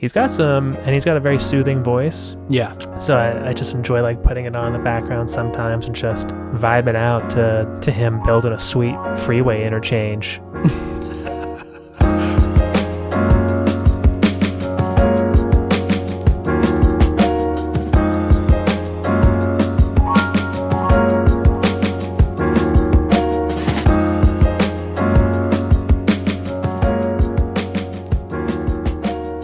He's got a very soothing voice. Yeah. So I just enjoy like putting it on in the background sometimes and just vibing out to him building a sweet freeway interchange.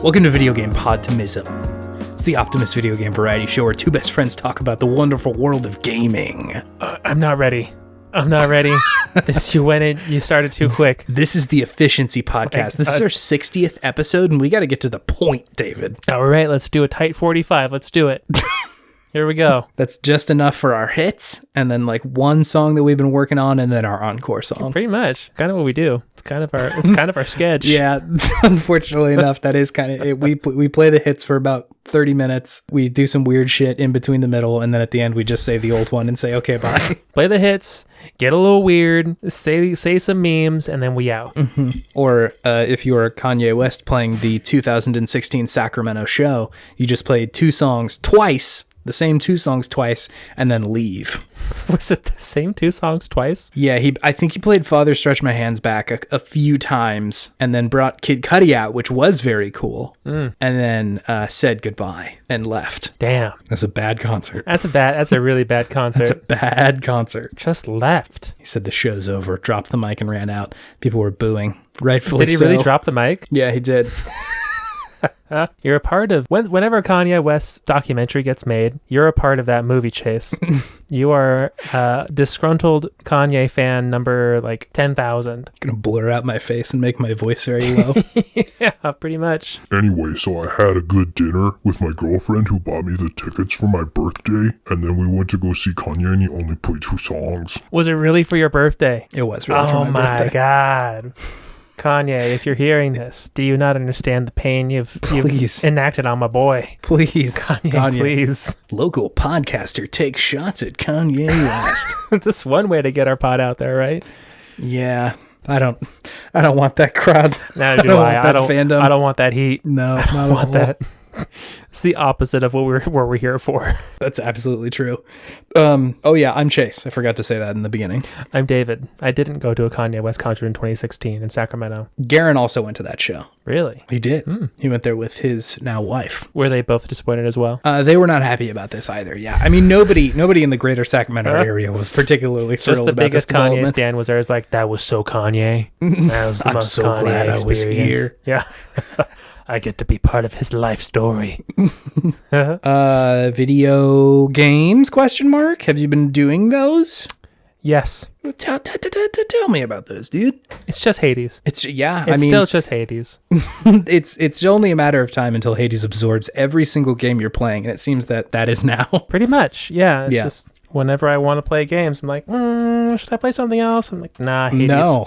Welcome to Video Game Podtimism. It's the Optimist video game variety show where two best friends talk about the wonderful world of gaming. I'm not ready. You started too quick. This is the Efficiency Podcast. This is our 60th episode, and we got to get to the point, David. All right, let's do a tight 45. Let's do it. Here we go. That's just enough for our hits, and then like one song that we've been working on, and then our encore song. Pretty much, kind of what we do. It's kind of our sketch. Yeah, unfortunately enough, that is kind of it. We play the hits for about 30 minutes. We do some weird shit in between the middle, and then at the end we just say the old one and say okay, bye. Play the hits, get a little weird, say some memes, and then we out. Mm-hmm. Or if you're Kanye West playing the 2016 Sacramento show, you just played the same two songs twice, and then leave. Was it the same two songs twice? Yeah, I think he played Father Stretch My Hands Back a few times, and then brought Kid Cudi out, which was very cool, and then said goodbye and left. Damn. That's a bad concert. That's a really bad concert. That's a bad concert. Just left. He said the show's over, dropped the mic and ran out. People were booing. Rightfully so. Did he really drop the mic? Yeah, he did. You're a part of whenever Kanye West's documentary gets made, you're a part of that movie chase. You are disgruntled Kanye fan number like 10,000. Gonna blur out my face and make my voice very low. Yeah, pretty much. Anyway, so I had a good dinner with my girlfriend who bought me the tickets for my birthday, and then we went to go see Kanye, and he only played 2 songs. Was it really for your birthday? It was really for my birthday. Oh my God. Kanye, if you're hearing this, do you not understand the pain you've enacted on my boy? Please. Kanye, please. Local podcaster takes shots at Kanye West. That's one way to get our pod out there, right? Yeah. I don't want that crowd. Neither do I. I don't want that heat. No, I don't want that. It's the opposite of what we're here for. That's absolutely true. Oh yeah, I'm Chase. I forgot to say that in the beginning. I'm David. I didn't go to a Kanye West concert in 2016 in Sacramento. Garen also went to that show. Really? He did. He went there with his now wife. Were they both disappointed as well? They were not happy about this either. Yeah, I mean nobody in the greater Sacramento area was particularly thrilled about this development. Just the biggest Kanye stan was there. Is like, that was so Kanye. That was the most so Kanye glad experience. I was here. Yeah. I get to be part of his life story. Video games, ? Have you been doing those? Yes. Tell me about those, dude. It's just Hades. It's still just Hades. It's only a matter of time until Hades absorbs every single game you're playing, and it seems that is now. Pretty much, yeah. It's just whenever I want to play games, I'm like, should I play something else? I'm like, nah, Hades. No.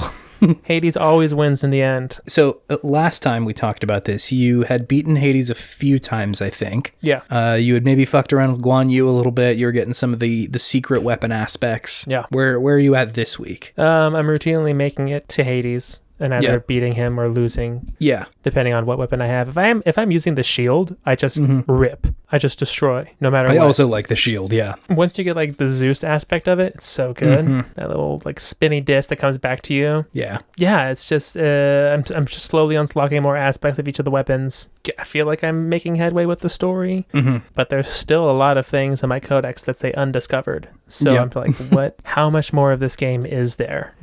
Hades always wins in the end. So last time we talked about this, you had beaten Hades a few times, I think. Yeah. You had maybe fucked around with Guan Yu a little bit. You were getting some of the secret weapon aspects. Yeah. Where are you at this week? I'm routinely making it to Hades and either beating him or losing. Yeah. Depending on what weapon I have. If I'm using the shield, I just rip. I just destroy, no matter what. I also like the shield, yeah. Once you get like the Zeus aspect of it, it's so good. That little like spinny disc that comes back to you. Yeah. Yeah, it's just I'm just slowly unlocking more aspects of each of the weapons. I feel like I'm making headway with the story, but there's still a lot of things in my codex that say undiscovered. So I'm like, how much more of this game is there?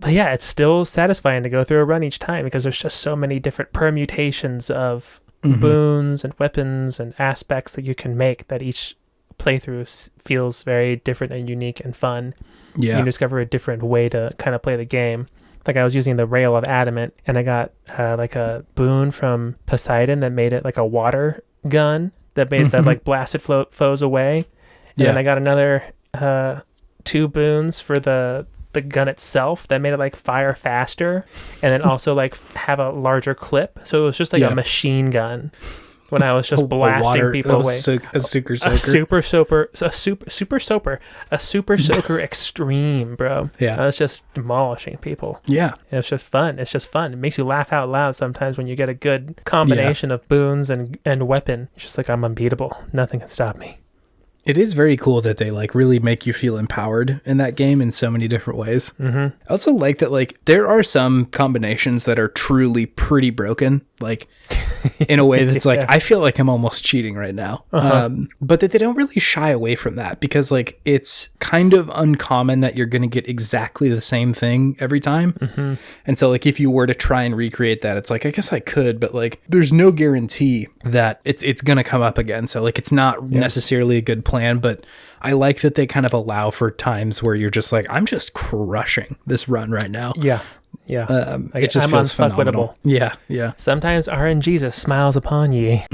But yeah, it's still satisfying to go through a run each time because there's just so many different permutations of boons and weapons and aspects that you can make that each playthrough feels very different and unique and fun. You discover a different way to kind of play the game. Like I was using the Rail of Adamant and I got like a boon from Poseidon that made it like a water gun that made that like blasted foes away. And then I got another 2 boons for the gun itself that made it like fire faster and then also like have a larger clip. So it was just like a machine gun. when I was just blasting people away. A super soaker. A super soaker extreme, bro. Yeah. I was just demolishing people. Yeah. And it's just fun. It's just fun. It makes you laugh out loud sometimes when you get a good combination of boons and weapon. It's just like, I'm unbeatable. Nothing can stop me. It is very cool that they like really make you feel empowered in that game in so many different ways. I also like that like there are some combinations that are truly pretty broken, like in a way that's like, I feel like I'm almost cheating right now. But that they don't really shy away from that because like it's kind of uncommon that you're going to get exactly the same thing every time. And so like if you were to try and recreate that, it's like, I guess I could, but like there's no guarantee that it's going to come up again. So like it's not necessarily a good plan, but I like that they kind of allow for times where you're just like, I'm just crushing this run right now. Yeah. It just feels phenomenal. Yeah. Sometimes RNG smiles upon ye.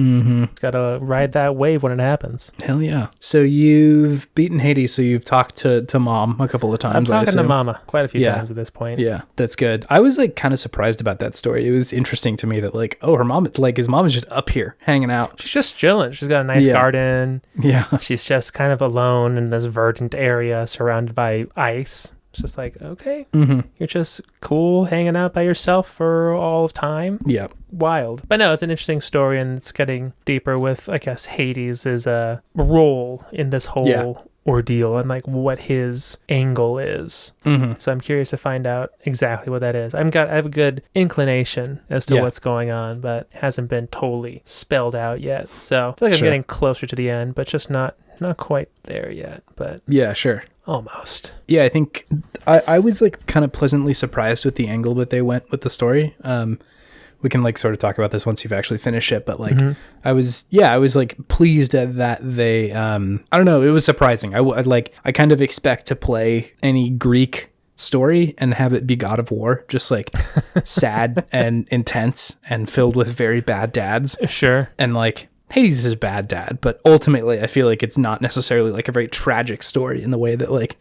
Gotta ride that wave when it happens. Hell yeah. So you've beaten Hades, so you've talked to Mom a couple of times. I'm talking to Mama quite a few times at this point. Yeah, that's good. I was like kind of surprised about that story. It was interesting to me that like, oh, her mom, like his mom is just up here hanging out. She's just chilling. She's got a nice garden. Yeah. She's just kind of alone in this verdant area surrounded by ice. It's just like, okay, you're just cool hanging out by yourself for all of time. Yeah. Wild. But no, it's an interesting story, and it's getting deeper with, I guess, Hades' role in this whole ordeal and like what his angle is. So I'm curious to find out exactly what that is. I have a good inclination as to what's going on, but it hasn't been totally spelled out yet. So I feel like I'm getting closer to the end, but just not quite there yet. But yeah, sure. Almost. Yeah, I think I was like kind of pleasantly surprised with the angle that they went with the story. We can like sort of talk about this once you've actually finished it, but like I was like pleased at that they I don't know, it was surprising. I kind of expect to play any Greek story and have it be God of War, just like sad and intense and filled with very bad dads. Sure. And like Hades is a bad dad, but ultimately I feel like it's not necessarily like a very tragic story in the way that like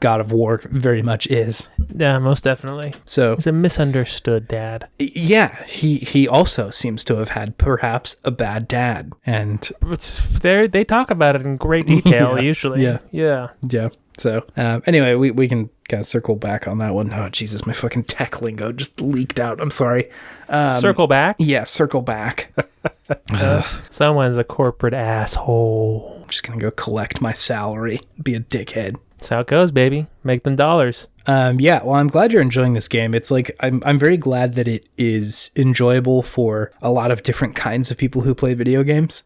God of War very much is. Yeah, most definitely. So he's a misunderstood dad. Yeah, he also seems to have had perhaps a bad dad, and they talk about it in great detail usually. Yeah. So anyway, we can kind of circle back on that one. Oh Jesus, my fucking tech lingo just leaked out. I'm sorry. Circle back? Yeah, circle back. Someone's a corporate asshole. I'm just gonna go collect my salary, be a dickhead. That's how it goes, baby. Make them dollars. Yeah, well, I'm glad you're enjoying this game. It's like, I'm very glad that it is enjoyable for a lot of different kinds of people who play video games.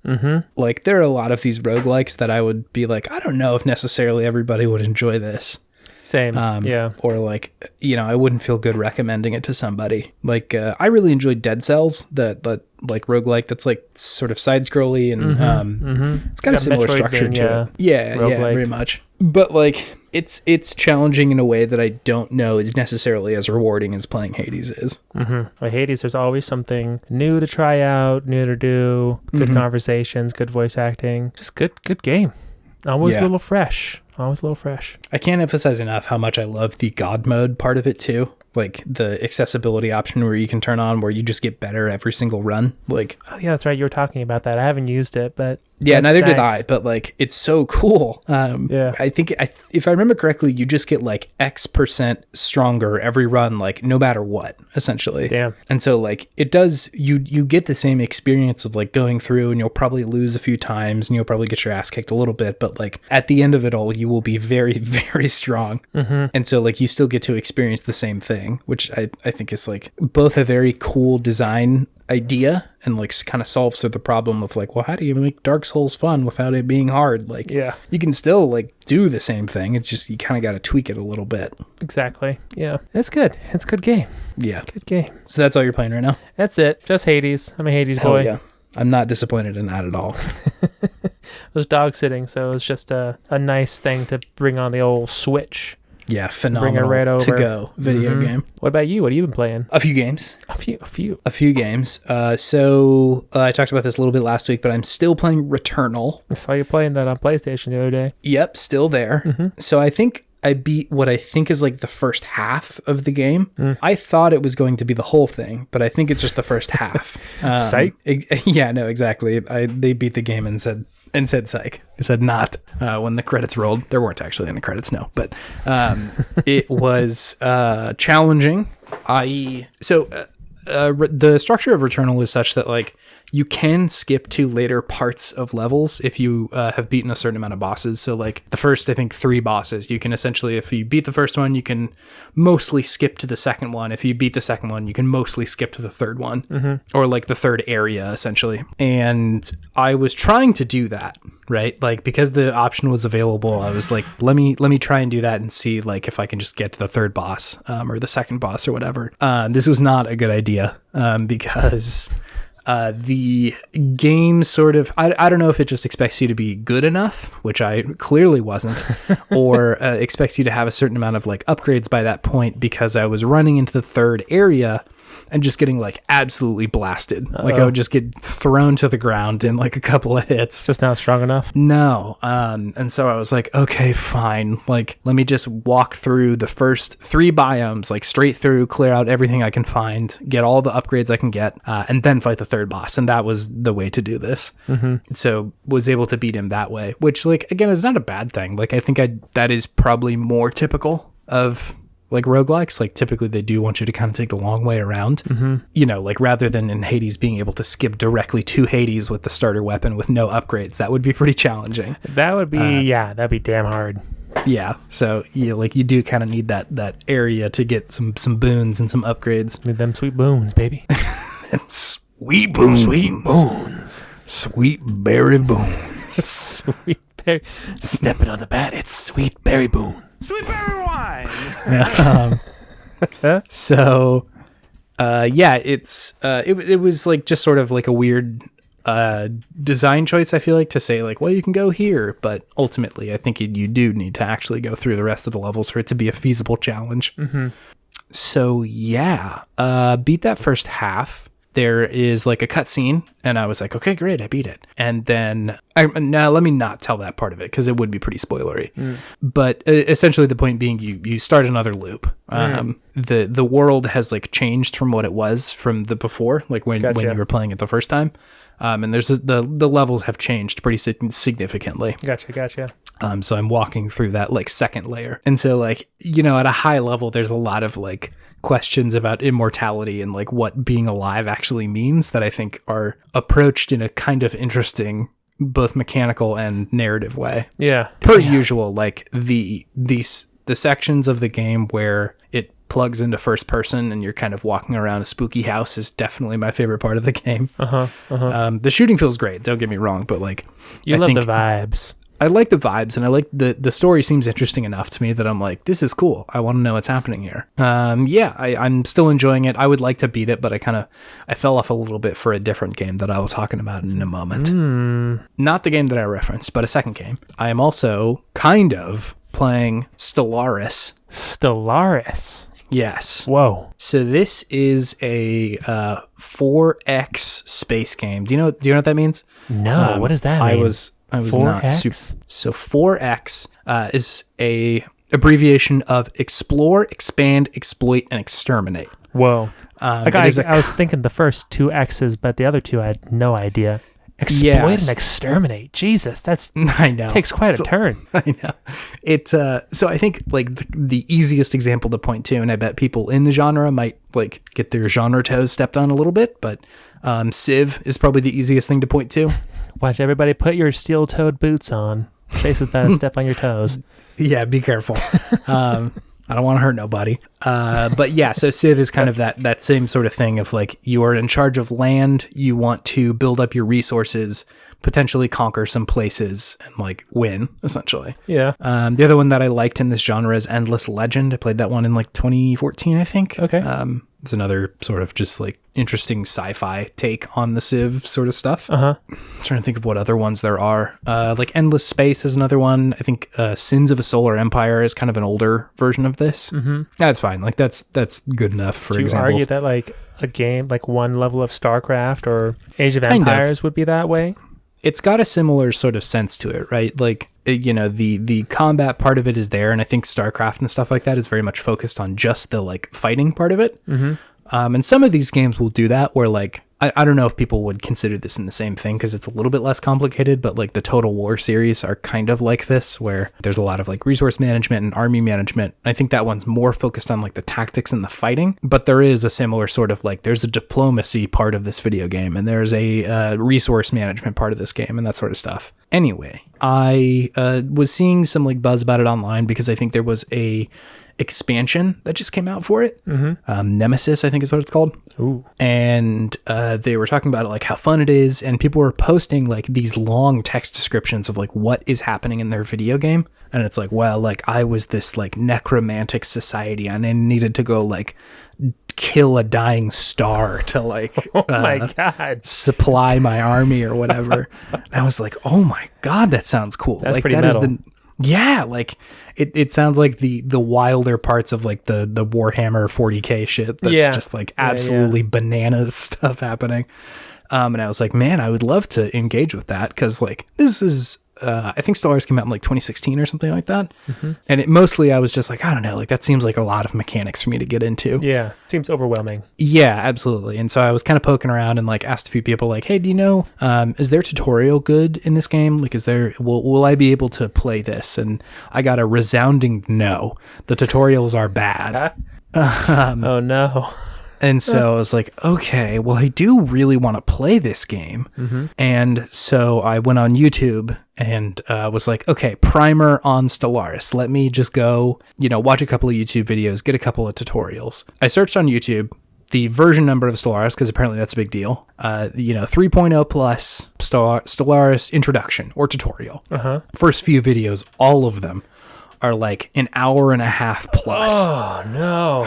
Like, there are a lot of these roguelikes that I would be like, I don't know if necessarily everybody would enjoy this. Same, yeah. Or like, you know, I wouldn't feel good recommending it to somebody. Like, I really enjoyed Dead Cells, that like roguelike that's like sort of side-scrolly and it's got a similar structure to it. Yeah, very much. But like, it's challenging in a way that I don't know is necessarily as rewarding as playing Hades is. Well, Hades, there's always something new to try out, new to do, good conversations, good voice acting, just good game. Always a little fresh. I can't emphasize enough how much I love the God mode part of it too. Like the accessibility option where you can turn on where you just get better every single run. Like, oh yeah, that's right. You were talking about that. I haven't used it, but yeah, neither did I. But like, it's so cool. I think if I remember correctly, you just get like X% stronger every run, like no matter what, essentially. Damn. And so like it does. You get the same experience of like going through, and you'll probably lose a few times, and you'll probably get your ass kicked a little bit. But like at the end of it all, you will be very, very strong. And so like you still get to experience the same thing, which I think is like both a very cool design idea and like kind of solves the problem of like, well, how do you make Dark Souls fun without it being hard? Like, you can still like do the same thing. It's just you kind of got to tweak it a little bit. Exactly. Yeah, it's good. It's a good game. Yeah, good game. So that's all you're playing right now? That's it. Just Hades. I'm a Hades boy. Yeah, I'm not disappointed in that at all. It was dog sitting, so it was just a nice thing to bring on the old Switch. Yeah, phenomenal. Bring it right over. To go video game. What about you? What have you been playing? A few games. A few games. So I talked about this a little bit last week, but I'm still playing Returnal. I saw you playing that on PlayStation the other day. Yep, still there. So I think I beat what I think is like the first half of the game. I thought it was going to be the whole thing, but I think it's just the first half. Psych. Yeah, no, exactly. They beat the game and said psych. They said not when the credits rolled. There weren't actually any credits, no, but it was challenging. The structure of Returnal is such that like you can skip to later parts of levels if you have beaten a certain amount of bosses. So like the first, I think 3 bosses, you can essentially, if you beat the first one, you can mostly skip to the second one. If you beat the second one, you can mostly skip to the third one, or like the third area essentially. And I was trying to do that, right? Like because the option was available, I was like, let me try and do that and see like if I can just get to the third boss or the second boss or whatever. This was not a good idea because the game sort of, I don't know if it just expects you to be good enough, which I clearly wasn't, or expects you to have a certain amount of like upgrades by that point, because I was running into the third area and just getting like absolutely blasted. Like I would just get thrown to the ground in like a couple of hits. Just not strong enough. No. And so I was like, okay, fine. Like, let me just walk through the first 3 biomes, like straight through, clear out everything I can find, get all the upgrades I can get, and then fight the third boss. And that was the way to do this. So was able to beat him that way, which like, again, is not a bad thing. Like, I think that is probably more typical of like roguelikes. Like typically they do want you to kind of take the long way around, you know, like rather than in Hades being able to skip directly to Hades with the starter weapon with no upgrades. That would be pretty challenging. That would be, that'd be damn hard. Yeah. So yeah, like you do kind of need that area to get some boons and some upgrades. Need them sweet boons, baby. Sweet boons. Sweet boons. Sweet berry boons. Sweet berry. Stepping on the bat, it's sweet berry boons. Sweet berry wine. So, yeah, it was like just sort of like a weird design choice, I feel like, to say like, well, you can go here, but ultimately I think you do need to actually go through the rest of the levels for it to be a feasible challenge. So yeah, beat that first half. There is like a cutscene, and I was like, okay, great, I beat it. And then, now let me not tell that part of it, because it would be pretty spoilery. But essentially the point being, you start another loop. The world has like changed from what it was from the before, like when you were playing it the first time. And there's the levels have changed pretty significantly. Gotcha. So I'm walking through that like second layer. And so like, you know, at a high level, there's a lot of like questions about immortality and like what being alive actually means that I think are approached in a kind of interesting, both mechanical and narrative way. Yeah. Per usual, like the sections of the game where it plugs into first person and you're kind of walking around a spooky house is definitely my favorite part of the game. The shooting feels great, don't get me wrong, but like I love the vibes. I like the vibes, and I like the story seems interesting enough to me that I'm like, this is cool. I want to know what's happening here. I'm still enjoying it. I would like to beat it, but I fell off a little bit for a different game that I will talk about in a moment. Not the game that I referenced, but a second game. I am also kind of playing Stellaris. Stellaris? Yes. Whoa. So this is a 4X space game. Do you know what that means? No. What does that mean? I was 4X? not super. So 4X is a abbreviation of explore, expand, exploit, and exterminate. Whoa. I was thinking the first 2 X's, but the other 2 I had no idea. Exploit and exterminate. Jesus, I know. Takes quite a turn. I know. It so I think like the easiest example to point to, and I bet people in the genre might like get their genre toes stepped on a little bit, but Civ is probably the easiest thing to point to. Watch everybody put your steel-toed boots on. Chase is about to step on your toes. Yeah, be careful. I don't want to hurt nobody. But yeah, so Civ is kind of that same sort of thing of like, you are in charge of land, you want to build up your resources, potentially conquer some places, and like win, essentially. Yeah. The other one that I liked in this genre is Endless Legend. I played that one in like 2014, I think. Okay. It's another sort of just like interesting sci-fi take on the Civ sort of stuff. I'm trying to think of what other ones there are. Like Endless Space is another one. I think Sins of a Solar Empire is kind of an older version of this. That's fine. Like that's good enough for examples. Do you argue that like a game, like one level of StarCraft or Age of Empires would be that way? It's got a similar sort of sense to it, right? Like the combat part of it is there, and I think StarCraft and stuff like that is very much focused on just the like fighting part of it. And some of these games will do that where like I don't know if people would consider this in the same thing because it's a little bit less complicated, but like the Total War series are kind of like this, where there's a lot of like resource management and army management. I think that one's more focused on like the tactics and the fighting, but there is a similar sort of like there's a diplomacy part of this video game, and there's a resource management part of this game, and that sort of stuff. Anyway, I was seeing some like buzz about it online because I think there was a expansion that just came out for it. Nemesis, I think is what it's called. Ooh. And they were talking about it, like how fun it is, and people were posting like these long text descriptions of like what is happening in their video game. And it's like, well, like I was this like necromantic society and I needed to go like kill a dying star to like my God, supply my army or whatever. And I was like, oh my God, that sounds cool. That's like pretty that metal. is like it sounds like the wilder parts of like the Warhammer 40K shit that's just like absolutely bananas stuff happening. And I was like, man, I would love to engage with that because like this is I think Stellaris came out in like 2016 or something like that. And it mostly I was just like, I don't know, like that seems like a lot of mechanics for me to get into. Yeah, seems overwhelming. Yeah, absolutely. And so I was kind of poking around and like asked a few people like, hey, do you know, is there tutorial good in this game? Like, will I be able to play this? And I got a resounding no. The tutorials are bad. Oh no. And so I was like, okay, well, I do really want to play this game. And so I went on YouTube and was like, okay, primer on Stellaris. Let me just go, watch a couple of YouTube videos, get a couple of tutorials. I searched on YouTube the version number of Stellaris, because apparently that's a big deal. 3.0 plus Stellaris introduction or tutorial. First few videos, all of them are like an hour and a half plus. Oh no.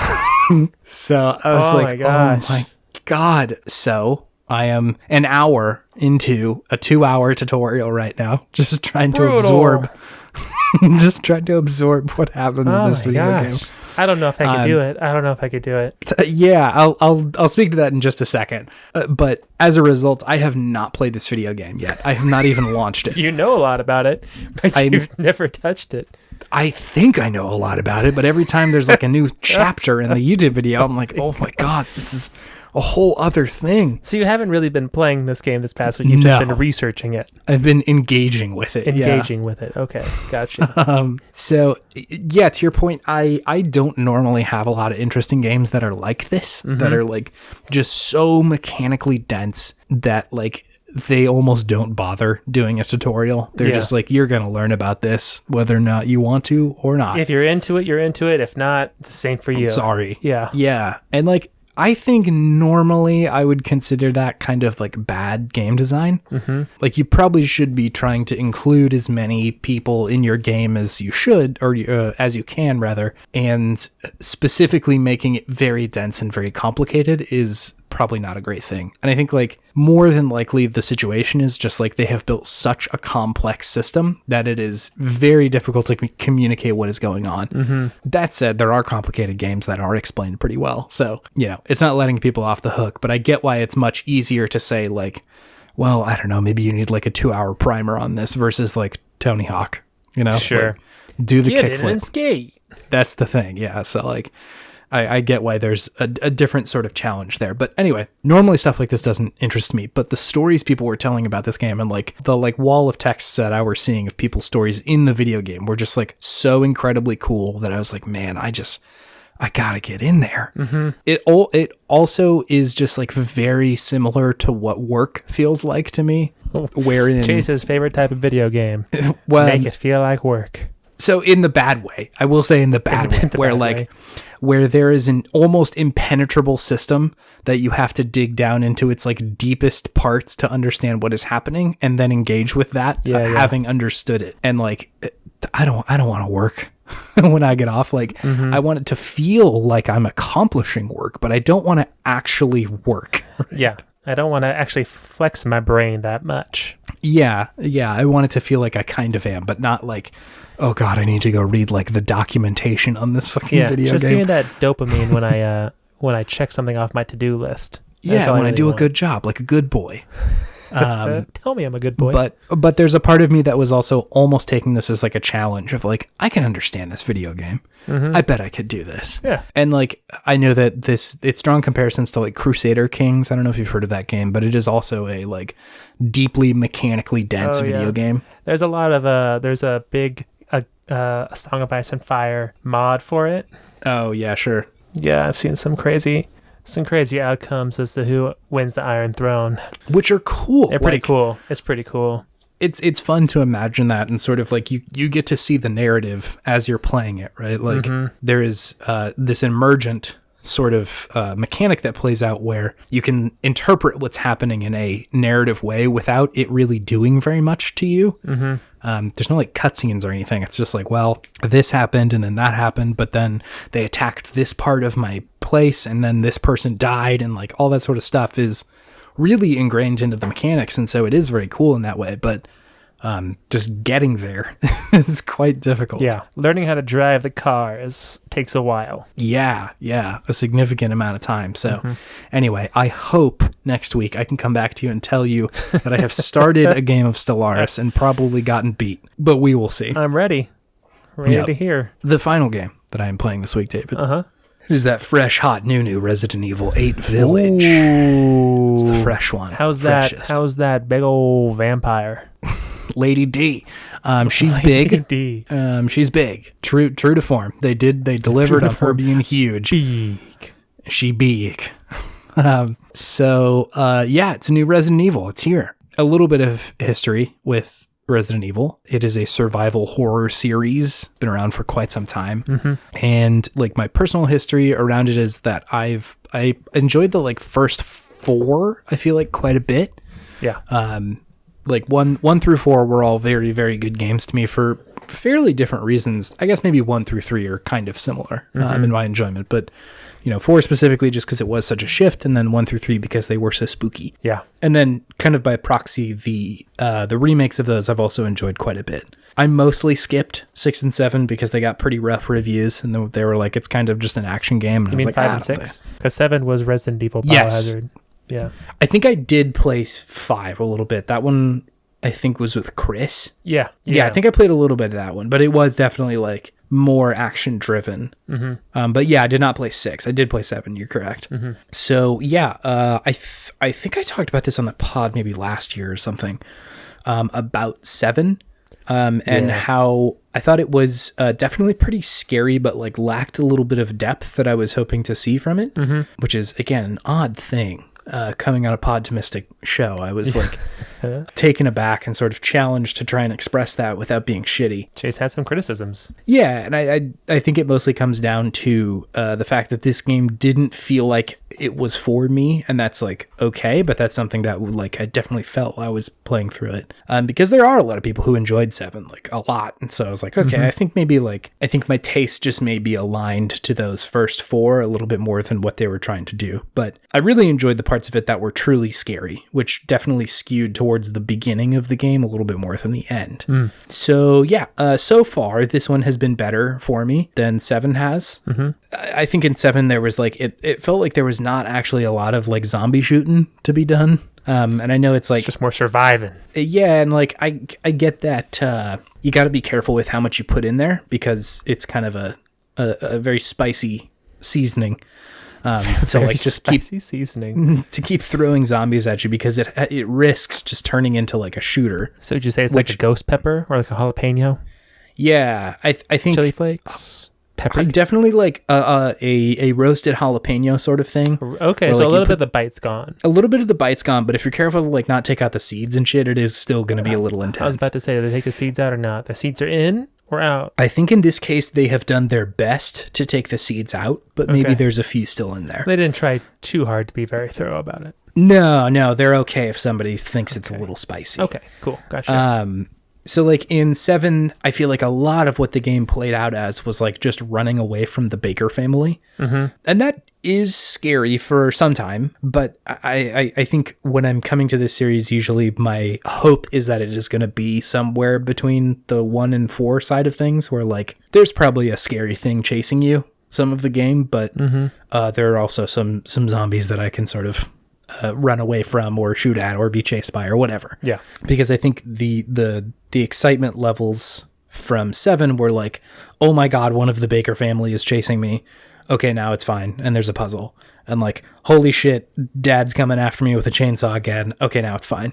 So I was like, oh my God. So I am an hour into a 2-hour tutorial right now, just trying to absorb what happens in this video game. I don't know if I could do it. Yeah, I'll speak to that in just a second. But as a result, I have not played this video game yet. I have not even launched it. You know a lot about it, but you've never touched it. I think I know a lot about it, but every time there's like a new chapter in the YouTube video, I'm like, oh my God, this is a whole other thing. So you haven't really been playing this game this past week. You've just been researching it. I've been engaging with it. With it. Okay. Gotcha. So yeah, to your point, I don't normally have a lot of interesting games that are like this, that are like just so mechanically dense that like they almost don't bother doing a tutorial. They're just like, you're going to learn about this whether or not you want to or not. If you're into it, you're into it. If not, the same for you. Sorry. Yeah. Yeah. And like, I think normally I would consider that kind of like bad game design. Like you probably should be trying to include as many people in your game as you should, or as you can rather. And specifically making it very dense and very complicated is probably not a great thing. And I think like more than likely the situation is just like they have built such a complex system that it is very difficult to communicate what is going on. That said, there are complicated games that are explained pretty well. So, it's not letting people off the hook, but I get why it's much easier to say like, well, I don't know, maybe you need like a 2-hour primer on this versus like Tony Hawk, Sure. Like, do the Get kickflip. in and skate. That's the thing. Yeah. So like, I get why there's a different sort of challenge there. But anyway, normally stuff like this doesn't interest me, but the stories people were telling about this game and like the like wall of texts that I was seeing of people's stories in the video game were just like so incredibly cool that I was like, man, I gotta get in there. It also is just like very similar to what work feels like to me. Wherein Chase's favorite type of video game. Well, make it feel like work. So in the bad way, I will say in the bad way, where like where there is an almost impenetrable system that you have to dig down into its like deepest parts to understand what is happening and then engage with that, having understood it. And like, I don't want to work when I get off. Like I want it to feel like I'm accomplishing work, but I don't want to actually work. Yeah. I don't want to actually flex my brain that much. Yeah. I want it to feel like I kind of am, but not like, oh God, I need to go read like the documentation on this fucking video just game. give me that dopamine when I check something off my to-do list. That's when I do a good job, like a good boy. Tell me I'm a good boy. But there's a part of me that was also almost taking this as like a challenge of like, I can understand this video game. I bet I could do this. Yeah. And like, I know that it's drawn comparisons to like Crusader Kings. I don't know if you've heard of that game, but it is also a like deeply mechanically dense video game. There's a lot of there's a big a Song of Ice and Fire mod for it. Oh yeah, sure. Yeah, I've seen some crazy outcomes as to who wins the Iron Throne, which are cool. They're pretty cool. It's pretty cool. It's fun to imagine that, and sort of like you get to see the narrative as you're playing it, right? Like there is this emergent sort of mechanic that plays out where you can interpret what's happening in a narrative way without it really doing very much to you. There's no like cutscenes or anything. It's just like, well, this happened and then that happened, but then they attacked this part of my place and then this person died, and like all that sort of stuff is really ingrained into the mechanics, and so it is very cool in that way, but just getting there is quite difficult. Yeah, learning how to drive the car takes a while. Yeah, a significant amount of time. So anyway, I hope next week I can come back to you and tell you that I have started a game of Stellaris and probably gotten beat, but we will see. I'm ready to hear. The final game that I am playing this week, David, is that fresh, hot, new Resident Evil 8 Village. Ooh. It's the fresh one. How's Freshest. How's that big old vampire? Lady D. She's Lady big. D. She's big. True to form. They delivered on her being huge. Big. She big. So it's a new Resident Evil. It's here. A little bit of history with Resident Evil. It is a survival horror series, been around for quite some time. And like my personal history around it is that I enjoyed the like first 4, I feel like, quite a bit. Yeah. Like 1 through 4 were all very, very good games to me for fairly different reasons. I guess maybe 1 through 3 are kind of similar in my enjoyment, but 4 specifically just because it was such a shift, and then 1 through 3 because they were so spooky. Yeah. And then kind of by proxy, the remakes of those I've also enjoyed quite a bit. I mostly skipped 6 and 7 because they got pretty rough reviews, and they were like, it's kind of just an action game. And you mean like, 5 and 6? Because 7 was Resident Evil Biohazard. Yeah. I think I did play 5 a little bit. That one, I think, was with Chris. Yeah, I think I played a little bit of that one, but it was definitely like more action driven. But yeah, I did not play 6. I did play 7. You're correct. So yeah, I think I talked about this on the pod maybe last year or something, about 7. And how I thought it was definitely pretty scary, but like lacked a little bit of depth that I was hoping to see from it, which is, again, an odd thing. Coming on a Podtimists show, I was like taken aback and sort of challenged to try and express that without being shitty. Chase had some criticisms. Yeah, and I think it mostly comes down to the fact that this game didn't feel like it was for me, and that's like okay, but that's something that like I definitely felt while I was playing through it, because there are a lot of people who enjoyed 7 like a lot, and so I was like, okay, I think my taste just may be aligned to those first 4 a little bit more than what they were trying to do, but I really enjoyed the parts of it that were truly scary, which definitely skewed towards the beginning of the game a little bit more than the end. So yeah, so far this one has been better for me than 7 has. I think in 7 there was like it felt like there was not actually a lot of like zombie shooting to be done, and I know it's like just more surviving. Yeah, and like I get that you got to be careful with how much you put in there, because it's kind of a very spicy seasoning. To like just keep seasoning to keep throwing zombies at you, because it risks just turning into like a shooter. So would you say it's like a ghost pepper or like a jalapeno? Yeah, I think chili flakes, pepper. Definitely like a roasted jalapeno sort of thing. Okay, so like a little bit of the bite's gone. A little bit of the bite's gone, but if you're careful to like not take out the seeds and shit, it is still going to be a little intense. I was about to say, do they take the seeds out or not? The seeds are in or out? I think in this case they have done their best to take the seeds out, but maybe there's a few still in there. They didn't try too hard to be very thorough about it. No, they're okay if somebody thinks it's a little spicy. Okay, cool, gotcha. So like in 7, I feel like a lot of what the game played out as was like just running away from the Baker family. And that is scary for some time, but I think when I'm coming to this series, usually my hope is that it is going to be somewhere between the 1 and 4 side of things, where like there's probably a scary thing chasing you some of the game, but there are also some zombies that I can sort of run away from or shoot at or be chased by or whatever. Yeah. Because I think the excitement levels from 7 were like, oh my God, one of the Baker family is chasing me. Okay, now it's fine. And there's a puzzle. And like, holy shit, dad's coming after me with a chainsaw again. Okay, now it's fine.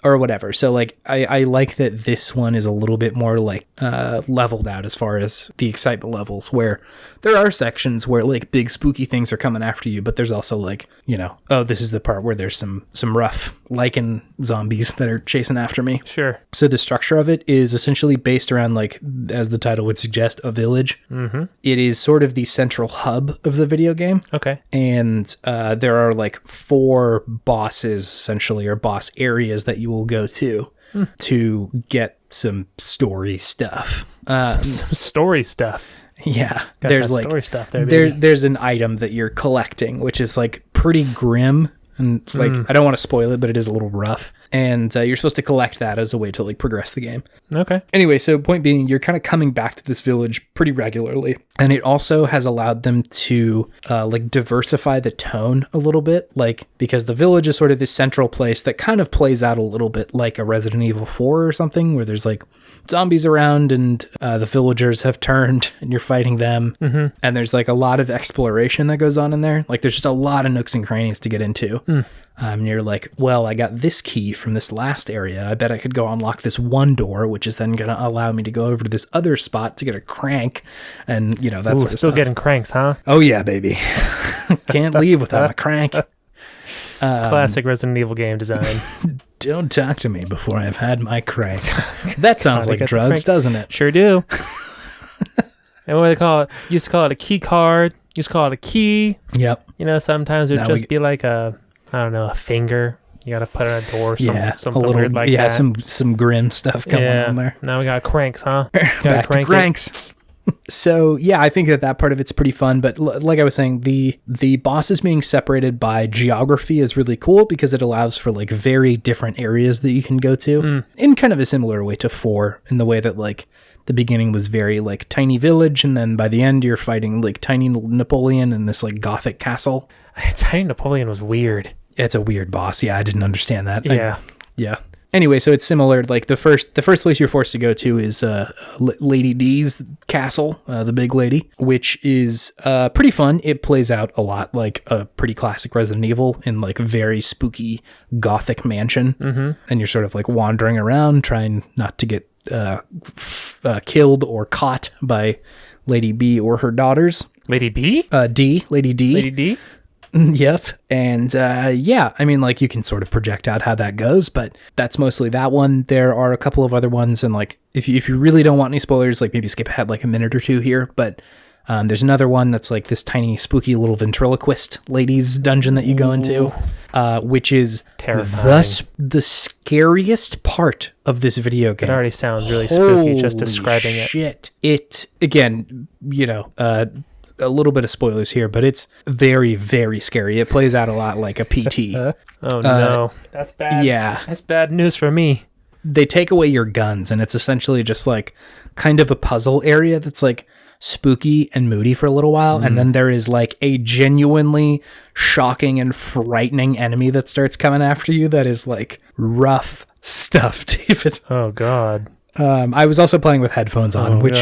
Or whatever. So like, I like that this one is a little bit more like leveled out as far as the excitement levels, where there are sections where like big spooky things are coming after you, but there's also like, you know, oh, this is the part where there's some rough lichen zombies that are chasing after me. Sure. So the structure of it is essentially based around, like, as the title would suggest, a village. It is sort of the central hub of the video game. Okay. And there are like 4 bosses, essentially, or boss areas that you will go to get some story stuff. Some story stuff. Yeah. Got There's that like story stuff there, baby. there's an item that you're collecting, which is like pretty grim. And like, I don't want to spoil it, but it is a little rough. And you're supposed to collect that as a way to like progress the game. Okay. Anyway, so point being, you're kind of coming back to this village pretty regularly. And it also has allowed them to like diversify the tone a little bit. Like, because the village is sort of this central place that kind of plays out a little bit like a Resident Evil 4 or something, where there's like zombies around and the villagers have turned and you're fighting them. And there's like a lot of exploration that goes on in there. Like, there's just a lot of nooks and crannies to get into. And you're like, well, I got this key from this last area. I bet I could go unlock this one door, which is then going to allow me to go over to this other spot to get a crank. And, you know, that's still getting cranks, huh? Oh, yeah, baby. Can't leave without a crank. Classic Resident Evil game design. Don't talk to me before I've had my crank. That sounds like drugs, doesn't it? Sure do. And what do they call it? Used to call it a key card. Used to call it a key. Yep. You know, sometimes it would just be like a finger. You got to put on a door, something weird like that. Yeah, some grim stuff going on there. Now we got cranks, huh? Back to cranks. So, yeah, I think that part of it's pretty fun. But like I was saying, the bosses being separated by geography is really cool because it allows for like very different areas that you can go to in kind of a similar way to 4, in the way that like the beginning was very like tiny village, and then by the end you're fighting like tiny Napoleon in this like gothic castle. Tiny Napoleon was weird. It's a weird boss. Yeah, I didn't understand that. Yeah. Yeah. Anyway, so it's similar. Like the first place you're forced to go to is Lady D's castle, the big lady, which is pretty fun. It plays out a lot like a pretty classic Resident Evil in like a very spooky gothic mansion. And you're sort of like wandering around trying not to get killed or caught by Lady B or her daughters. Lady B? Lady D. Lady D? Yep. And yeah, I mean, like, you can sort of project out how that goes, but that's mostly that one. There are a couple of other ones, and like, if you really don't want any spoilers, like maybe skip ahead like a minute or two here, but there's another one that's like this tiny spooky little ventriloquist lady's dungeon that you go into, which is the scariest part of this video game. It already sounds really spooky just describing it. Shit. It, again, you know, a little bit of spoilers here, but it's very, very scary. It plays out a lot like a PT. Oh no, that's bad. Yeah, that's bad news for me. They take away your guns, and it's essentially just like kind of a puzzle area that's like spooky and moody for a little while, and then there is like a genuinely shocking and frightening enemy that starts coming after you that is like rough stuff, David. Oh god. I was also playing with headphones on, which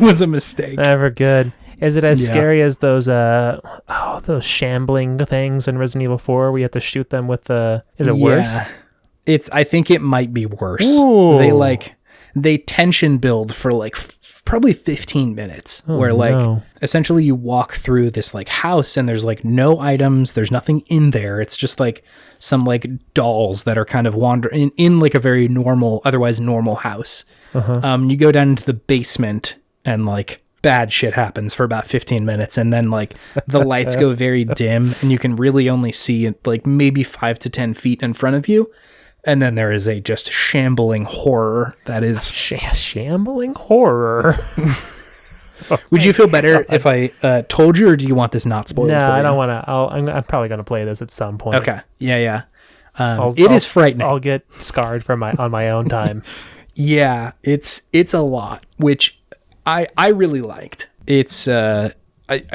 was a mistake. Never good. Is it as scary as those shambling things in Resident Evil 4 where you have to shoot them with the... Is it worse? I think it might be worse. Ooh. They tension build for like probably 15 minutes where essentially you walk through this like house and there's like no items, there's nothing in there. It's just like some like dolls that are kind of wandering in like a very otherwise normal house. You go down into the basement and like bad shit happens for about 15 minutes, and then like the lights go very dim and you can really only see like maybe 5 to 10 feet in front of you. And then there is a just shambling horror that is... Shambling horror? Would you feel better if I told you, or do you want this not spoiled? No, for you? I don't want to. I'm probably going to play this at some point. Okay. Yeah. It is frightening. I'll get scarred on my own time. Yeah, it's a lot, which I really liked. It's I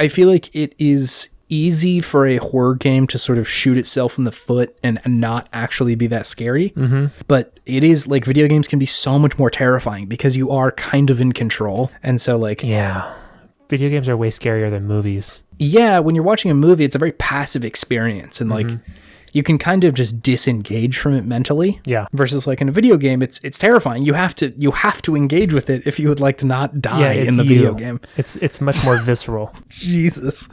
feel like it is easy for a horror game to sort of shoot itself in the foot and not actually be that scary. Mm-hmm. But it is like video games can be so much more terrifying because you are kind of in control. And so like, yeah, video games are way scarier than movies. Yeah. When you're watching a movie, it's a very passive experience. And like, you can kind of just disengage from it mentally. Yeah. Versus like in a video game, it's terrifying. You have to engage with it if you would like to not die in the video game. It's much more visceral. Jesus.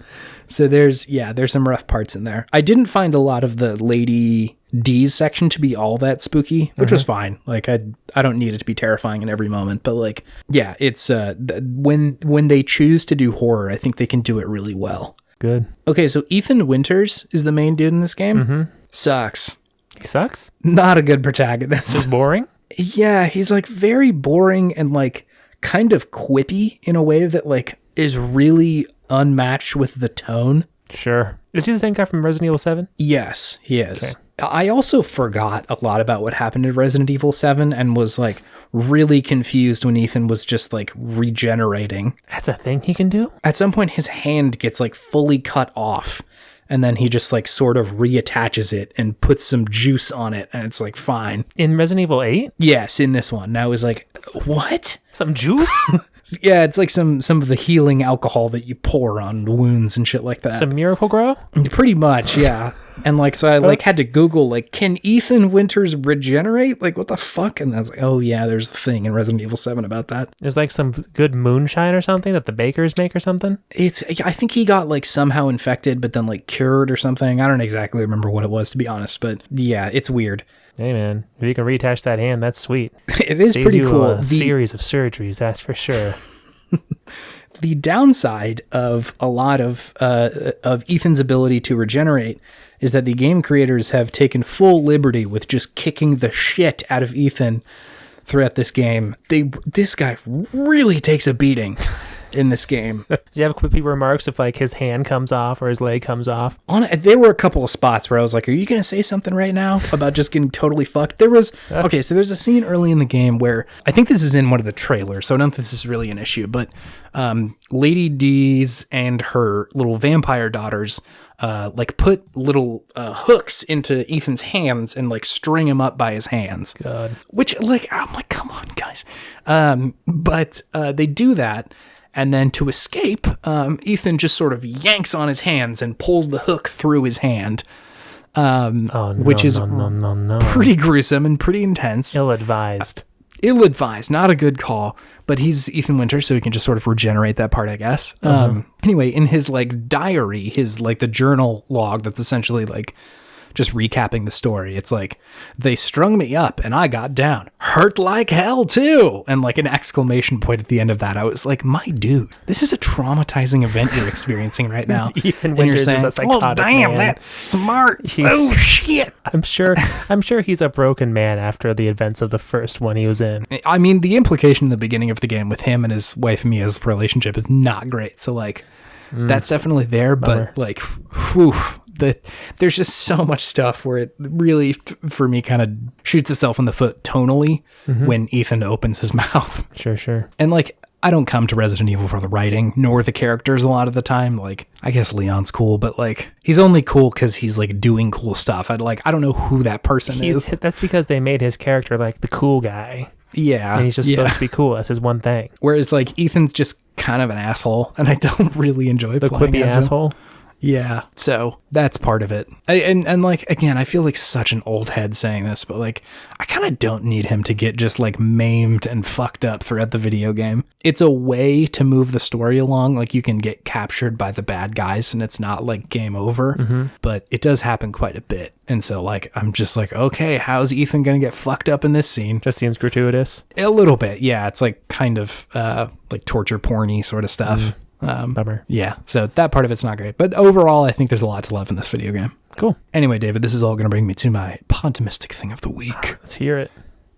So there's some rough parts in there. I didn't find a lot of the Lady D's section to be all that spooky, which was fine. Like I don't need it to be terrifying in every moment, but like, yeah, it's when they choose to do horror, I think they can do it really well. Good. Okay, so Ethan Winters is the main dude in this game. Sucks. He sucks? Not a good protagonist. He's boring? Yeah, he's like very boring and like kind of quippy in a way that like is really unmatched with the tone. Sure. Is he the same guy from Resident Evil 7? Yes, he is. Okay. I also forgot a lot about what happened in Resident Evil 7 and was like really confused when Ethan was just like regenerating. That's a thing he can do? At some point his hand gets like fully cut off and then he just like sort of reattaches it and puts some juice on it and it's like fine. In Resident Evil 8? Yes, in this one. Now it was like, what? Some juice? Yeah, it's like some of the healing alcohol that you pour on wounds and shit like that. Some Miracle Grow? Pretty much, yeah. And like, so I like had to Google like, can Ethan Winters regenerate? Like, what the fuck? And I was like, oh yeah, there's a thing in Resident Evil 7 about that. There's like some good moonshine or something that the bakers make or something? I think he got like somehow infected, but then like cured or something. I don't exactly remember what it was, to be honest, but yeah, it's weird. Hey man, if you can reattach that hand, that's sweet. It is Saves pretty you cool. A series of surgeries, that's for sure. The downside of a lot of Ethan's ability to regenerate is that the game creators have taken full liberty with just kicking the shit out of Ethan throughout this game. This guy really takes a beating in this game. Do you have quippy remarks if like his hand comes off or his leg comes off? There were a couple of spots where I was like, are you going to say something right now about just getting totally fucked? There's a scene early in the game where, I think this is in one of the trailers, so I don't think this is really an issue, but Lady D's and her little vampire daughters like put little hooks into Ethan's hands and like string him up by his hands. God. Which like, I'm like, come on guys. But they do that. And then to escape, Ethan just sort of yanks on his hands and pulls the hook through his hand, which is pretty gruesome and pretty intense. Ill-advised. Ill-advised, not a good call. But he's Ethan Winters, so he can just sort of regenerate that part, I guess. Anyway, in his like diary, his like the journal log that's essentially like just recapping the story. It's like, they strung me up and I got down. Hurt like hell too. And like an exclamation point at the end of that. I was like, my dude, this is a traumatizing event you're experiencing right now. Ethan Winters is a psychotic oh damn, man. That's smart. Oh shit. I'm sure he's a broken man after the events of the first one he was in. I mean, the implication in the beginning of the game with him and his wife Mia's relationship is not great. So like, that's definitely there, but like, whew, there's just so much stuff where it really, for me, kind of shoots itself in the foot tonally when Ethan opens his mouth. Sure. And like, I don't come to Resident Evil for the writing, nor the characters a lot of the time. Like, I guess Leon's cool, but like, he's only cool because he's like doing cool stuff. I don't know who that person is. That's because they made his character like the cool guy. Yeah. And he's just supposed to be cool. That's his one thing. Whereas like Ethan's just kind of an asshole, and I don't really enjoy the playing quippy as asshole. Him. Yeah, so that's part of it. And like, again, I feel like such an old head saying this, but like, I kind of don't need him to get just like maimed and fucked up throughout the video game. It's a way to move the story along. Like, you can get captured by the bad guys and it's not like game over, but it does happen quite a bit. And so like, I'm just like, okay, how's Ethan going to get fucked up in this scene? Just seems gratuitous. A little bit. Yeah. It's like kind of like torture porny sort of stuff. Bummer. Yeah, so that part of it's not great. But overall, I think there's a lot to love in this video game. Cool. Anyway, David, this is all going to bring me to my Podtimistic thing of the week. Let's hear it.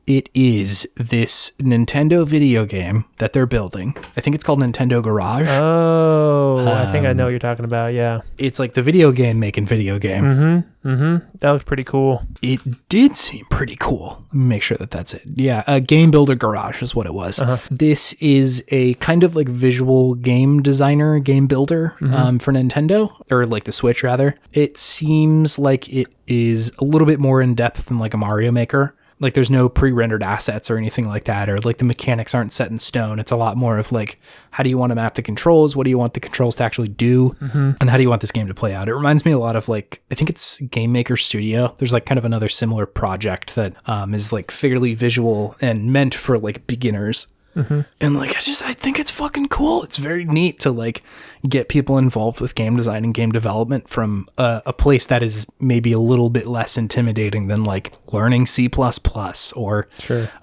It is this Nintendo video game that they're building. I think it's called Nintendo Garage. Oh, I think I know what you're talking about, yeah. It's like the video game making video game. That looks pretty cool. It did seem pretty cool. Let me make sure that that's it. Yeah, a Game Builder Garage is what it was. This is a kind of like visual game designer, game builder for Nintendo, or like the Switch rather. It seems like it is a little bit more in depth than like a Mario Maker. Like there's no pre-rendered assets or anything like that, or like the mechanics aren't set in stone. It's a lot more of like, how do you want to map the controls? What do you want the controls to actually do? And how do you want this game to play out? It reminds me a lot of like, I think it's Game Maker Studio. There's like kind of another similar project that is like fairly visual and meant for like beginners. And like, I think it's fucking cool. It's very neat to like get people involved with game design and game development from a place that is maybe a little bit less intimidating than like learning C++ or,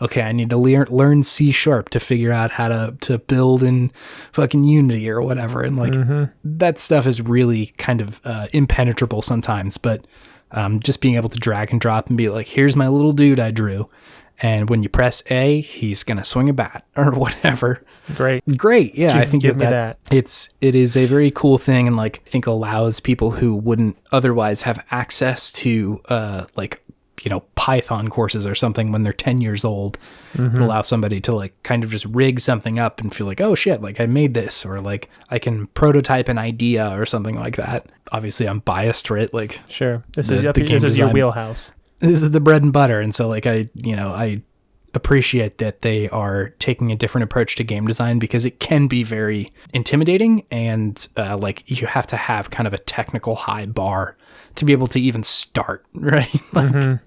okay, I need to learn C# to figure out how to build in fucking Unity or whatever. And like that stuff is really kind of impenetrable sometimes, but just being able to drag and drop and be like, here's my little dude I drew. And when you press A, he's going to swing a bat or whatever. Great. Yeah, I think give me that. It is a very cool thing, and like I think allows people who wouldn't otherwise have access to like, you know, Python courses or something when they're 10 years old. It allows somebody to like kind of just rig something up and feel like, oh shit, like I made this, or like I can prototype an idea or something like that. Obviously I'm biased, right? Like this is your wheelhouse. This is the bread and butter. And so like I appreciate that they are taking a different approach to game design, because it can be very intimidating, and like you have to have kind of a technical high bar to be able to even start, right? Like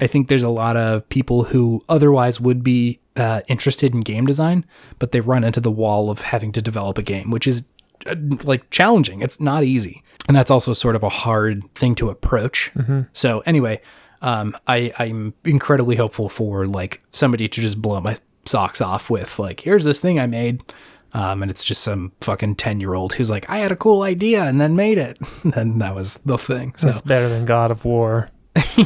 I think there's a lot of people who otherwise would be interested in game design, but they run into the wall of having to develop a game, which is like challenging. It's not easy. And that's also sort of a hard thing to approach. So anyway, I'm incredibly hopeful for like somebody to just blow my socks off with like, here's this thing I made. And it's just some fucking 10-year-old who's like, I had a cool idea and then made it. And that was the thing. So it's better than God of War.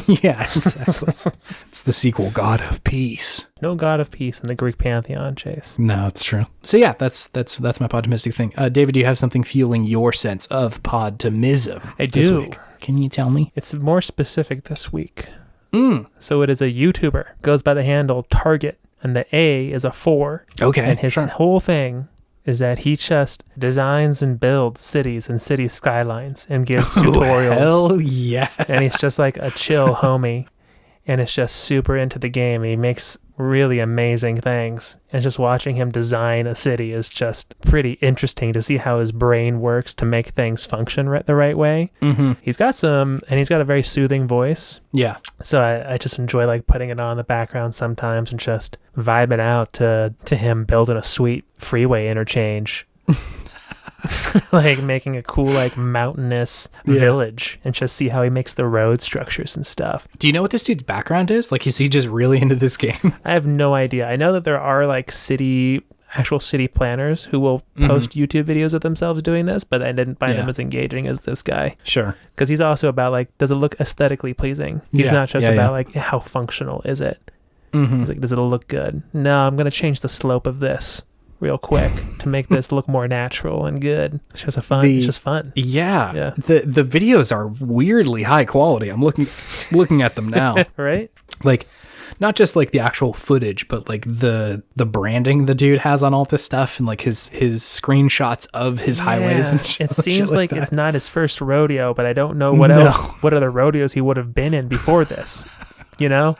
Yeah, exactly. It's the sequel, God of Peace. No God of Peace in the Greek pantheon, Chase. No, it's true. So yeah, that's my Podtimistic thing. David, do you have something fueling your sense of Podtimism? I do. Week? Can you tell me? It's more specific this week. So it is a YouTuber, goes by the handle Target, and the A is a 4. Okay, and his whole thing is that he just designs and builds cities and city skylines and gives tutorials. Hell yeah. And he's just like a chill homie, and it's just super into the game. And he makes really amazing things, and just watching him design a city is just pretty interesting to see how his brain works to make things function the right way. He's got a very soothing voice. Yeah. So I just enjoy like putting it on in the background sometimes and just vibing out to him building a sweet freeway interchange. Like making a cool like mountainous village, and just see how he makes the road structures and stuff. Do you know what this dude's background is? Like, is he just really into this game? I have no idea. I know that there are like actual city planners who will post YouTube videos of themselves doing this, but I didn't find them as engaging as this guy. Sure. Because he's also about like, does it look aesthetically pleasing? He's not just about like, how functional is it? He's like, does it look good? No, I'm going to change the slope of this real quick to make this look more natural and good. It's just it's just fun. Yeah. The videos are weirdly high quality. I'm looking at them now. Right? Like, not just like the actual footage, but like the branding the dude has on all this stuff, and like his screenshots of his highways and shit. It seems like it's not his first rodeo, but I don't know what other rodeos he would have been in before this. You know?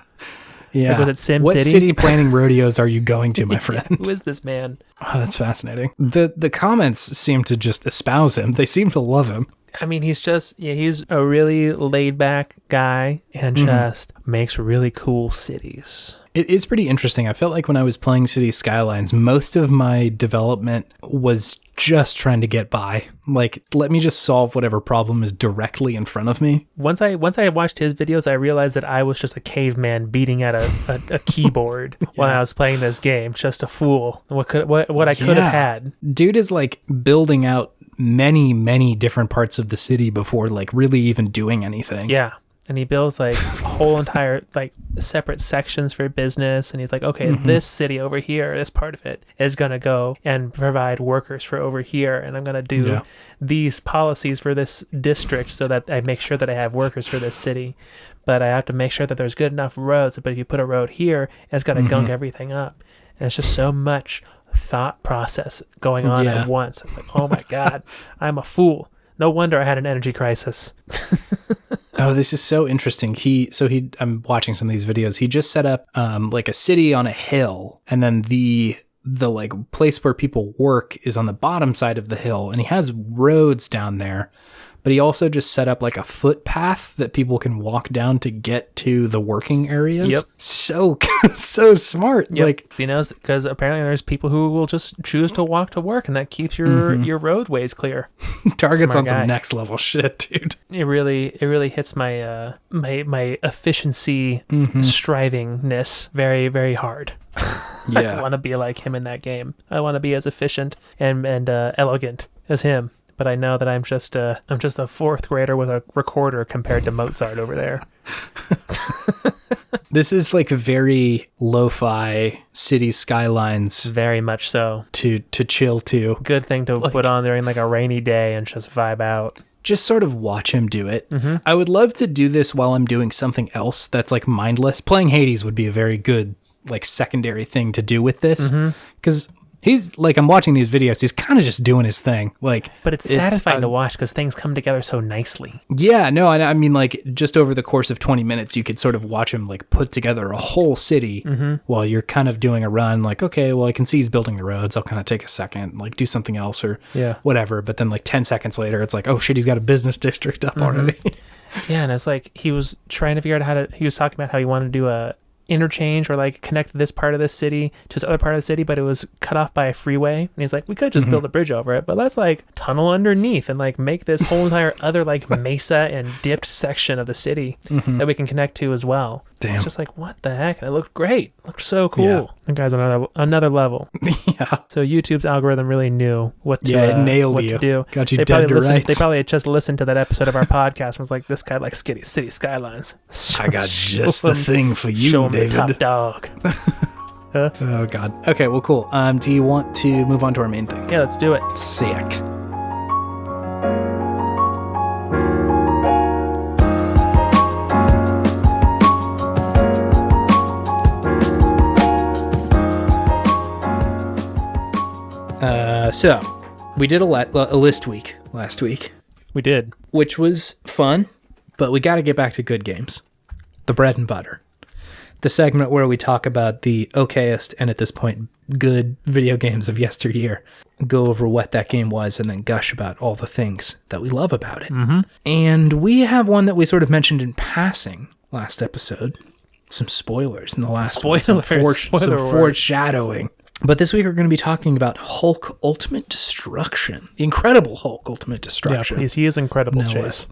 Yeah. Like, was it Sim what City? City planning rodeos are you going to, my friend? Who is this man? Oh, that's fascinating. The comments seem to just espouse him. They seem to love him. I mean, he's a really laid back guy, and just makes really cool cities. It is pretty interesting. I felt like when I was playing City Skylines, most of my development was just trying to get by. Like, let me just solve whatever problem is directly in front of me. Once I watched his videos, I realized that I was just a caveman beating at a keyboard when I was playing this game, just a fool. What I could have had. Dude is like building out many different parts of the city before like really even doing anything. Yeah. and he builds like whole entire like separate sections for business, and he's like, okay, this city over here, this part of it is going to go and provide workers for over here, and I'm going to do these policies for this district so that I make sure that I have workers for this city, but I have to make sure that there's good enough roads, but if you put a road here, it's going to gunk everything up. And it's just so much thought process going on at once. I'm like, oh my God, I'm a fool. No wonder I had an energy crisis. Oh, this is so interesting. I'm watching some of these videos. He just set up like a city on a hill, and then the like place where people work is on the bottom side of the hill, and he has roads down there. But he also just set up like a footpath that people can walk down to get to the working areas. Yep. So smart. Yep. Like, he knows, because apparently there's people who will just choose to walk to work, and that keeps your roadways clear. Target's Smart on guy. some next level shit, dude. It really hits my my efficiency strivingness very, very hard. Yeah. I want to be like him in that game. I want to be as efficient and elegant as him. But I know that I'm just a fourth grader with a recorder compared to Mozart over there. This is like very lo-fi city skylines. Very much so. To chill to. Good thing to put on during like a rainy day and just vibe out. Just sort of watch him do it. I would love to do this while I'm doing something else that's like mindless. Playing Hades would be a very good like secondary thing to do with this, because he's like, I'm watching these videos, he's kind of just doing his thing. Like, but it's satisfying to watch because things come together so nicely. Yeah, no, I mean, like, just over the course of 20 minutes, you could sort of watch him like put together a whole city while you're kind of doing a run. Like, okay, well, I can see he's building the roads. I'll kind of take a second, like do something else or whatever. But then like 10 seconds later, it's like, oh shit, he's got a business district up already. Yeah, and it's like he was trying to figure out he was talking about how he wanted to do a interchange or like connect this part of the city to this other part of the city, but it was cut off by a freeway, and he's like, we could just build a bridge over it, but let's like tunnel underneath and like make this whole entire other like mesa and dipped section of the city that we can connect to as well. Damn. It's just like, what the heck? And it looked great. It looked so cool. Yeah. That guy's on another level. Yeah. So YouTube's algorithm really knew what to it nailed what you. to do. Got you dead to rights. They probably just listened to that episode of our podcast and was like, this guy likes city skylines. I got just the thing for you, show David. Me top dog. Oh God. Okay, well, cool. Do you want to move on to our main thing? Yeah, let's do it. Sick. So, we did a list week last week. We did. Which was fun, but we got to get back to good games. The bread and butter. The segment where we talk about the okayest and at this point good video games of yesteryear. Go over what that game was and then gush about all the things that we love about it. And we have one that we sort of mentioned in passing last episode. Some spoilers in the last one. Some foreshadowing. But this week we're going to be talking about Hulk Ultimate Destruction. The Incredible Hulk Ultimate Destruction. Yeah, he is incredible, Chase.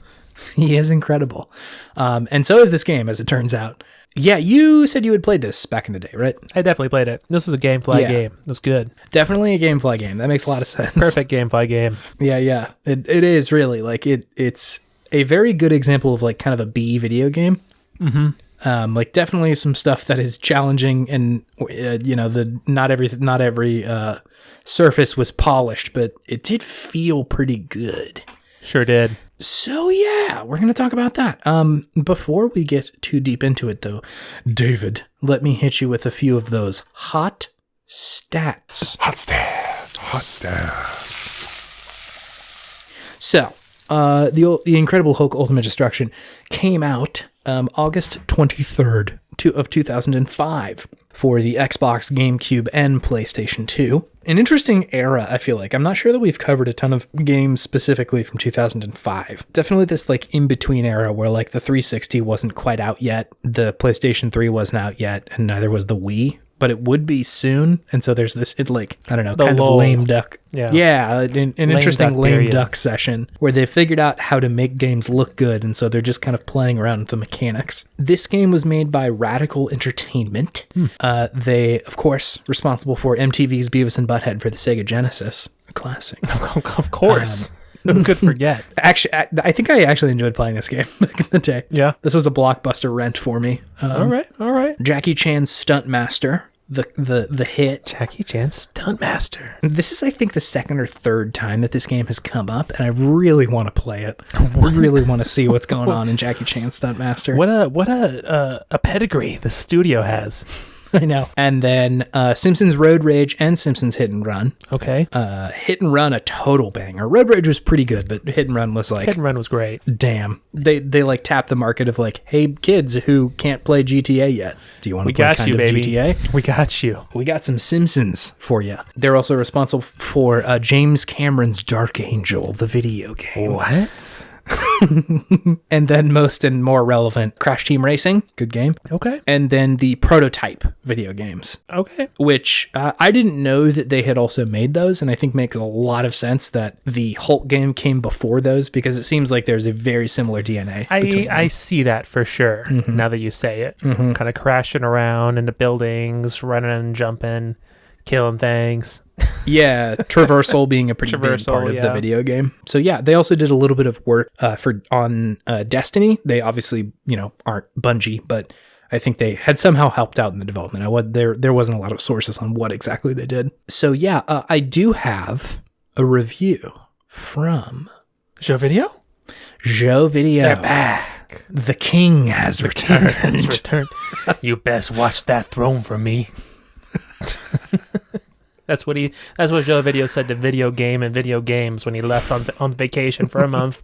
He is incredible. And so is this game, as it turns out. Yeah, you said you had played this back in the day, right? I definitely played it. This was a Gamefly game. It was good. Definitely a Gamefly game. That makes a lot of sense. Perfect Gamefly game. Yeah. It is really. Like, it's a very good example of, like, kind of a B video game. Like definitely some stuff that is challenging, and not every surface was polished, but it did feel pretty good. Sure did. So yeah, we're gonna talk about that. Before we get too deep into it, though, David, let me hit you with a few of those hot stats. Hot stats. So, the Incredible Hulk Ultimate Destruction came out August 23rd of 2005 for the Xbox, GameCube, and PlayStation 2. An interesting era, I feel like. I'm not sure that we've covered a ton of games specifically from 2005. Definitely this like in-between era where like the 360 wasn't quite out yet, the PlayStation 3 wasn't out yet, and neither was the Wii. But it would be soon, and so there's this, kind of lame duck. Yeah, an interesting lame duck session where they figured out how to make games look good, and so they're just kind of playing around with the mechanics. This game was made by Radical Entertainment. They, of course, responsible for MTV's Beavis and Butthead for the Sega Genesis. A classic. Of course. Who could forget? Actually, I think I actually enjoyed playing this game back in the day. Yeah. This was a blockbuster rent for me. All right. Jackie Chan's Stuntmaster, the hit. Jackie Chan's Stuntmaster. This is, I think, the second or third time that this game has come up, and I really want to play it. I really want to see what's going on in Jackie Chan's Stuntmaster. What a pedigree the studio has. I know. And then Simpsons Road Rage and Simpsons Hit and Run. Okay. Hit and Run, a total banger. Road Rage was pretty good, but Hit and Run was like... Hit and Run was great. Damn. They like tapped the market of like, hey, kids who can't play GTA yet. Do you want to play kind of baby. GTA? We got you. We got some Simpsons for you. They're also responsible for James Cameron's Dark Angel, the video game. What? And then most and more relevant, Crash Team Racing, good game. Okay. And then the Prototype video games. Okay. Which I didn't know that they had also made those, and I think makes a lot of sense that the Hulk game came before those, because it seems like there's a very similar DNA. I see that for sure, now that you say it. Kind of crashing around into buildings, running and jumping, killing things. Yeah, traversal being a pretty big part of the video game. So yeah, they also did a little bit of work on Destiny. They obviously, aren't Bungie, but I think they had somehow helped out in the development. There wasn't a lot of sources on what exactly they did. So yeah, I do have a review from Joe Video. They're back. The king has returned. You best watch that throne from me. That's what Joe Video said to Video Game and Video Games when he left on vacation for a month.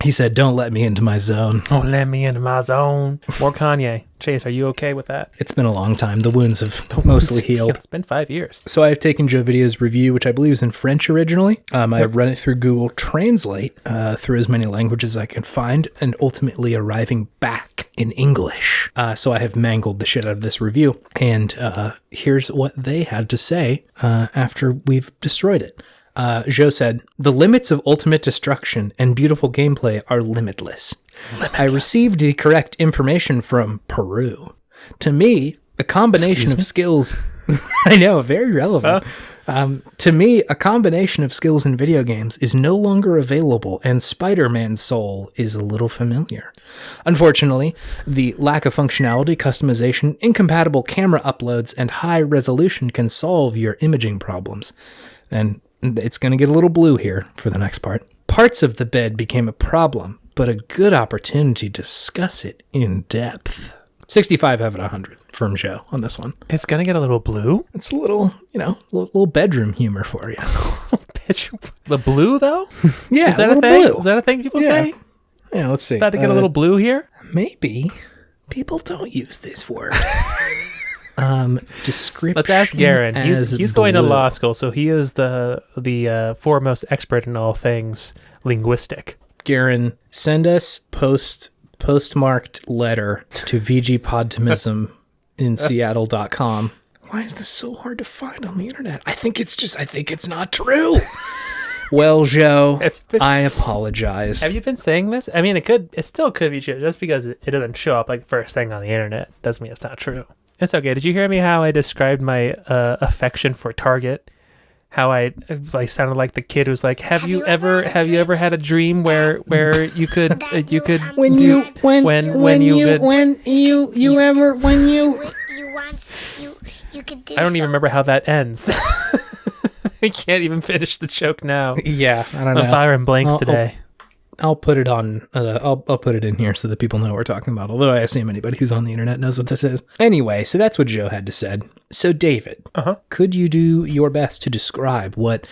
He said, "Don't let me into my zone. Don't let me into my zone." More Kanye. Chase, are you okay with that? It's been a long time. The wounds have mostly healed. It's been 5 years. So I've taken Joe Video's review, which I believe is in French originally. I've run it through Google Translate through as many languages as I can find, and ultimately arriving back in English. So I have mangled the shit out of this review. And here's what they had to say after we've destroyed it. Joe said, "The limits of ultimate destruction and beautiful gameplay are limitless. I received the correct information from Peru. To me, a combination of skills..." I know, very relevant. To me, a combination of skills in video games is no longer available, and Spider-Man's soul is a little familiar. Unfortunately, the lack of functionality, customization, incompatible camera uploads, and high resolution can solve your imaging problems. And it's going to get a little blue here for the next part. Parts of the bed became a problem, but a good opportunity to discuss it in depth. 65 out of 100 from Joe on this one. It's going to get a little blue? It's a little, little bedroom humor for you. The blue, though? Yeah, is that a thing? Blue. Is that a thing people say? Yeah, let's see. About to get a little blue here? Maybe. People don't use this word. Description. Let's ask Garen. He's going to law school, so he is the foremost expert in all things linguistic. Garen, send us postmarked letter to VGPodtimism in Seattle.com. Why is this so hard to find on the internet? I think it's not true. Well, Joe, I apologize. Have you been saying this? I mean, it still could be true. Just because it doesn't show up like the first thing on the internet doesn't mean it's not true. It's okay. Did you hear me how I described my affection for Target? How I sounded like the kid who's like, have you ever had a dream where you could I don't even remember how that ends. I can't even finish the joke now. Yeah, I don't know. I'm firing blanks today. I'll put it on. I'll put it in here so that people know what we're talking about. Although I assume anybody who's on the internet knows what this is. Anyway, so that's what Joe had to say. So David, could you do your best to describe what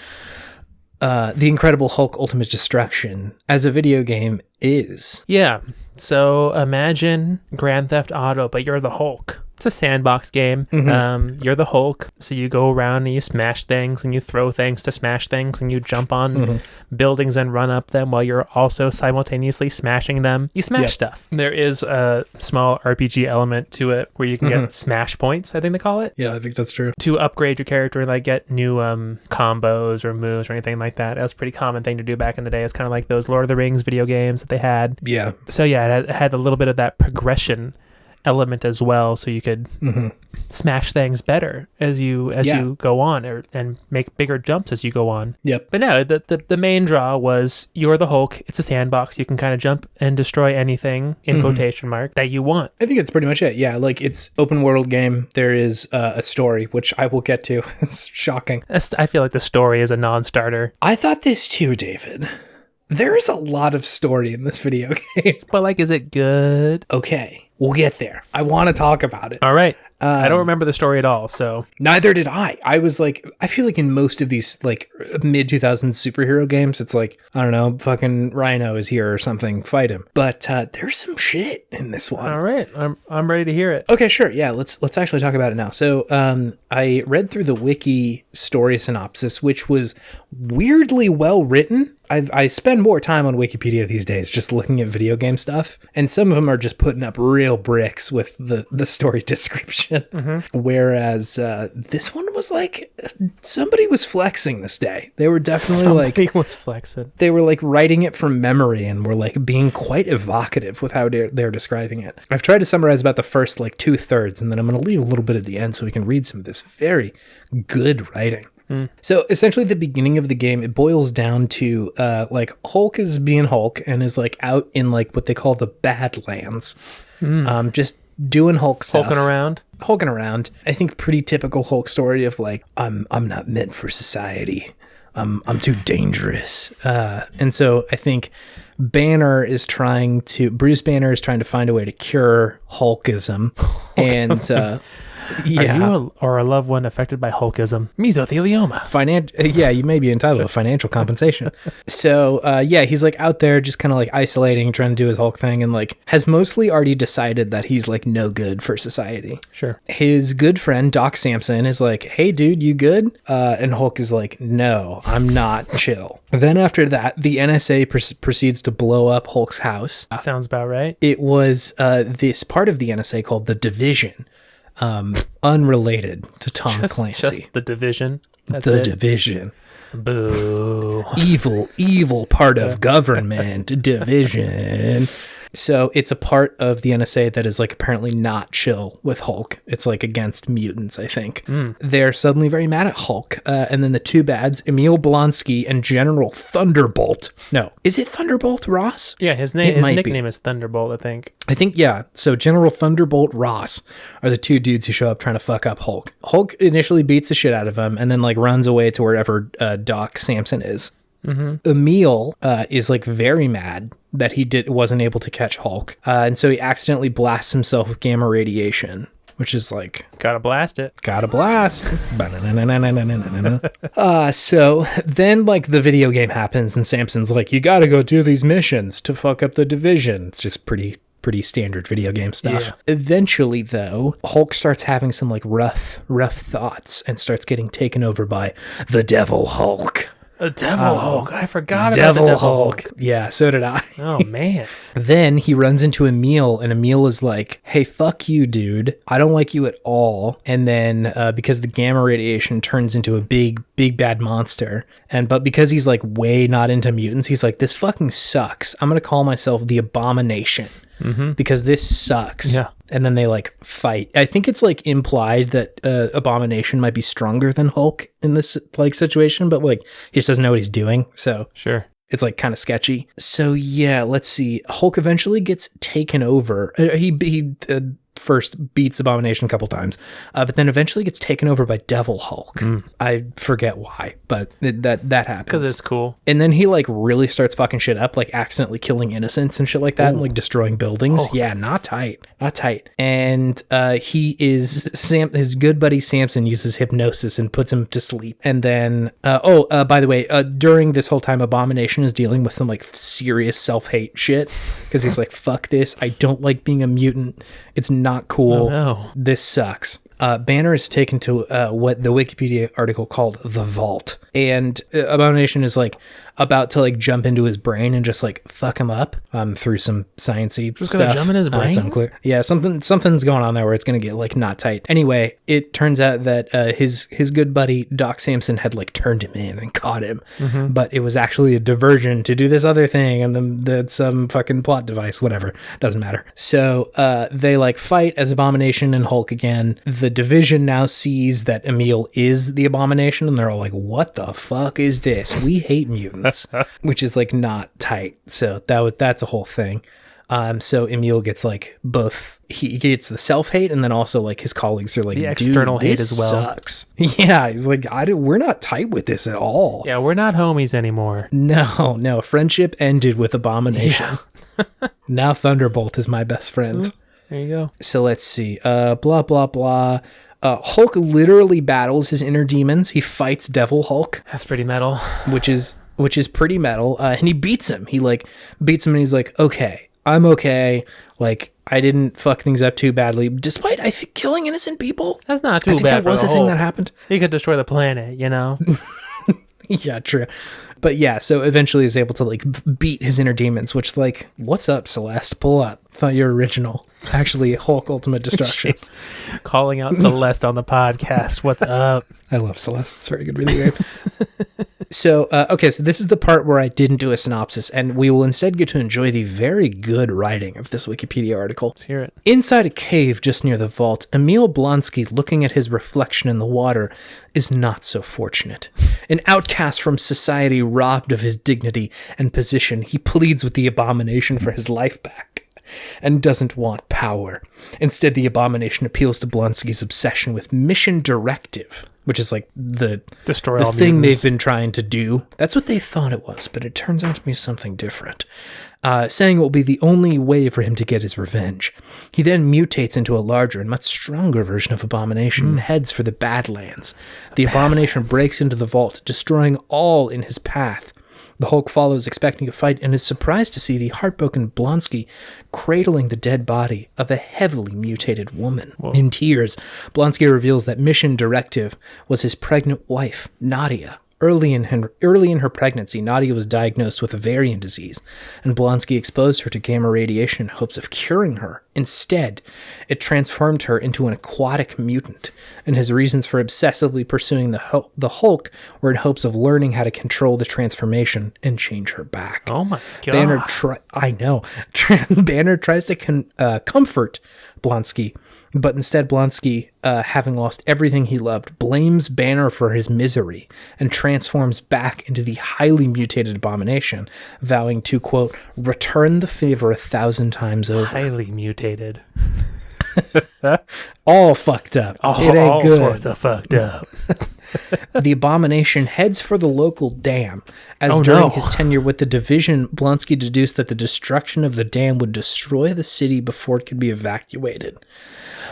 the Incredible Hulk: Ultimate Destruction as a video game is? Yeah. So imagine Grand Theft Auto, but you're the Hulk. It's a sandbox game. You're the Hulk, so you go around and you smash things and you throw things to smash things and you jump on buildings and run up them while you're also simultaneously smashing them. You smash stuff. There is a small RPG element to it where you can get smash points, I think they call it. Yeah, I think that's true. To upgrade your character and get new combos or moves or anything like that. That was a pretty common thing to do back in the day. It's kind of like those Lord of the Rings video games that they had. Yeah. So yeah, it had a little bit of that progression element as well, so you could smash things better as you go on, and make bigger jumps as you go on. Yep. But no, the main draw was you're the Hulk. It's a sandbox. You can kind of jump and destroy anything in quotation mark that you want. I think that's pretty much it. Yeah, like it's open world game. There is a story, which I will get to. It's shocking. I feel like the story is a non-starter. I thought this too, David. There is a lot of story in this video game. But like, is it good? Okay, we'll get there. I want to talk about it. All right. I don't remember the story at all, so. Neither did I. I was like, I feel like in most of these like mid-2000s superhero games, it's like, I don't know, fucking Rhino is here or something, fight him. But there's some shit in this one. All right, I'm ready to hear it. Okay, sure. Yeah, let's actually talk about it now. So I read through the wiki story synopsis, which was weirdly well written. I spend more time on Wikipedia these days just looking at video game stuff, and some of them are just putting up real bricks with the story description. Whereas this one was like, somebody was flexing this day. They were definitely Somebody was flexing. They were like writing it from memory and were like being quite evocative with how they're describing it. I've tried to summarize about the first like 2/3, and then I'm going to leave a little bit at the end so we can read some of this very good writing. So essentially the beginning of the game, it boils down to like Hulk is being Hulk and is like out in like what they call the Badlands, just doing Hulk stuff. Hulking around. I think pretty typical Hulk story of like, I'm not meant for society. I'm too dangerous. And so I think Bruce Banner is trying to find a way to cure Hulkism. And yeah. Are you or a loved one affected by Hulkism? Mesothelioma. Yeah, you may be entitled to financial compensation. So, yeah, he's like out there just kind of like isolating, trying to do his Hulk thing, and like has mostly already decided that he's like no good for society. Sure. His good friend, Doc Samson, is like, hey, dude, you good? And Hulk is like, no, I'm not. Chill. Then after that, the NSA proceeds to blow up Hulk's house. Sounds about right. It was this part of the NSA called the Division. Unrelated to Tom Clancy. Just the Division. That's the it. Division. Boo. Evil part of government. Division. So it's a part of the NSA that is like apparently not chill with Hulk. It's like against mutants, I think. They're suddenly very mad at Hulk. And then the two bads, Emil Blonsky and General Thunderbolt. No, is it Thunderbolt Ross? Yeah, his nickname is Thunderbolt, I think. Yeah. So General Thunderbolt Ross are the two dudes who show up trying to fuck up Hulk. Hulk initially beats the shit out of him and then like runs away to wherever Doc Samson is. Emil is like very mad that he wasn't able to catch Hulk, and so he accidentally blasts himself with gamma radiation, which is like gotta blast it. Gotta blast. So then like the video game happens, and Samson's like, you gotta go do these missions to fuck up the Division. It's just pretty standard video game stuff. Yeah. Eventually, though, Hulk starts having some like rough thoughts and starts getting taken over by the Devil Hulk. A Devil Hulk. I forgot about the Devil Hulk. Yeah, so did I. Oh, man. Then he runs into Emil, and Emil is like, hey, fuck you, dude. I don't like you at all. And then because the gamma radiation turns into a big bad monster, but because he's like way not into mutants, he's like, this fucking sucks. I'm going to call myself the Abomination. Because this sucks. Yeah. And then they like fight. I think it's like implied that Abomination might be stronger than Hulk in this like situation, but like he just doesn't know what he's doing. So sure. It's like kind of sketchy. So yeah, let's see. Hulk eventually gets taken over. He first beats Abomination a couple times, but then eventually gets taken over by Devil Hulk. I forget why, but that happens. Because it's cool. And then he like really starts fucking shit up, like accidentally killing innocents and shit like that, and like destroying buildings. Yeah, not tight. And his good buddy Samson uses hypnosis and puts him to sleep. And then, by the way, during this whole time, Abomination is dealing with some like serious self-hate shit because he's like, fuck this. I don't like being a mutant. It's not cool. Oh, no. This sucks. Banner is taken to what the Wikipedia article called the Vault. And Abomination is like, about to like jump into his brain and just like fuck him up through some sciencey Just stuff. gonna jump in his brain? It's unclear. Yeah, something's going on there where it's gonna get like not tight. Anyway, it turns out that his good buddy Doc Samson had like turned him in and caught him, but it was actually a diversion to do this other thing, and then that's some fucking plot device, whatever, doesn't matter. So they like fight as Abomination and Hulk again. The Division now sees that Emil is the Abomination, and they're all like, what the fuck is this? We hate mutants, which is like not tight. So that's a whole thing. So Emil gets like both, he gets the self-hate, and then also like his colleagues are like, the external hate as well. Sucks. Yeah, he's like, we're not tight with this at all. Yeah, we're not homies anymore. No, friendship ended with Abomination. Yeah. Now Thunderbolt is my best friend. There you go. So let's see. Blah blah blah. Hulk literally battles his inner demons. He fights Devil Hulk. That's pretty metal. Which is pretty metal. And he beats him. He like beats him, and he's like, okay, I'm okay. Like, I didn't fuck things up too badly, despite, I think, killing innocent people. That's not too I think bad. That was a thing that happened. He could destroy the planet, you know? Yeah, true. But yeah, so eventually he's able to like beat his inner demons, which like, what's up, Celeste? Pull up. Thought you were original. Actually, Hulk Ultimate Destruction. Calling out Celeste on the podcast. What's up? I love Celeste. It's a very good video game. So this is the part where I didn't do a synopsis, and we will instead get to enjoy the very good writing of this Wikipedia article. Let's hear it. Inside a cave just near the vault, Emil Blonsky, looking at his reflection in the water, is not so fortunate. An outcast from society, robbed of his dignity and position, he pleads with the Abomination for his life back, and doesn't want power. Instead, the Abomination appeals to Blonsky's obsession with Mission Directive, which is like the thing they've been trying to do. That's what they thought it was, but it turns out to be something different. Saying it will be the only way for him to get his revenge. He then mutates into a larger and much stronger version of Abomination and heads for the Badlands. The Abomination breaks into the vault, destroying all in his path. The Hulk follows, expecting a fight, and is surprised to see the heartbroken Blonsky cradling the dead body of a heavily mutated woman. Whoa. In tears, Blonsky reveals that Mission Directive was his pregnant wife, Nadia. Early in her pregnancy, Nadia was diagnosed with ovarian disease, and Blonsky exposed her to gamma radiation in hopes of curing her. Instead, it transformed her into an aquatic mutant, and his reasons for obsessively pursuing the Hulk were in hopes of learning how to control the transformation and change her back. Oh my god! Banner tries to comfort Blonsky, but instead Blonsky, having lost everything he loved, blames Banner for his misery and transforms back into the highly mutated Abomination, vowing to, quote, return the favor 1,000 times over. Highly mutated. All fucked up. It ain't good. All sorts of fucked up. The Abomination heads for the local dam, as during his tenure with the Division, Blonsky deduced that the destruction of the dam would destroy the city before it could be evacuated.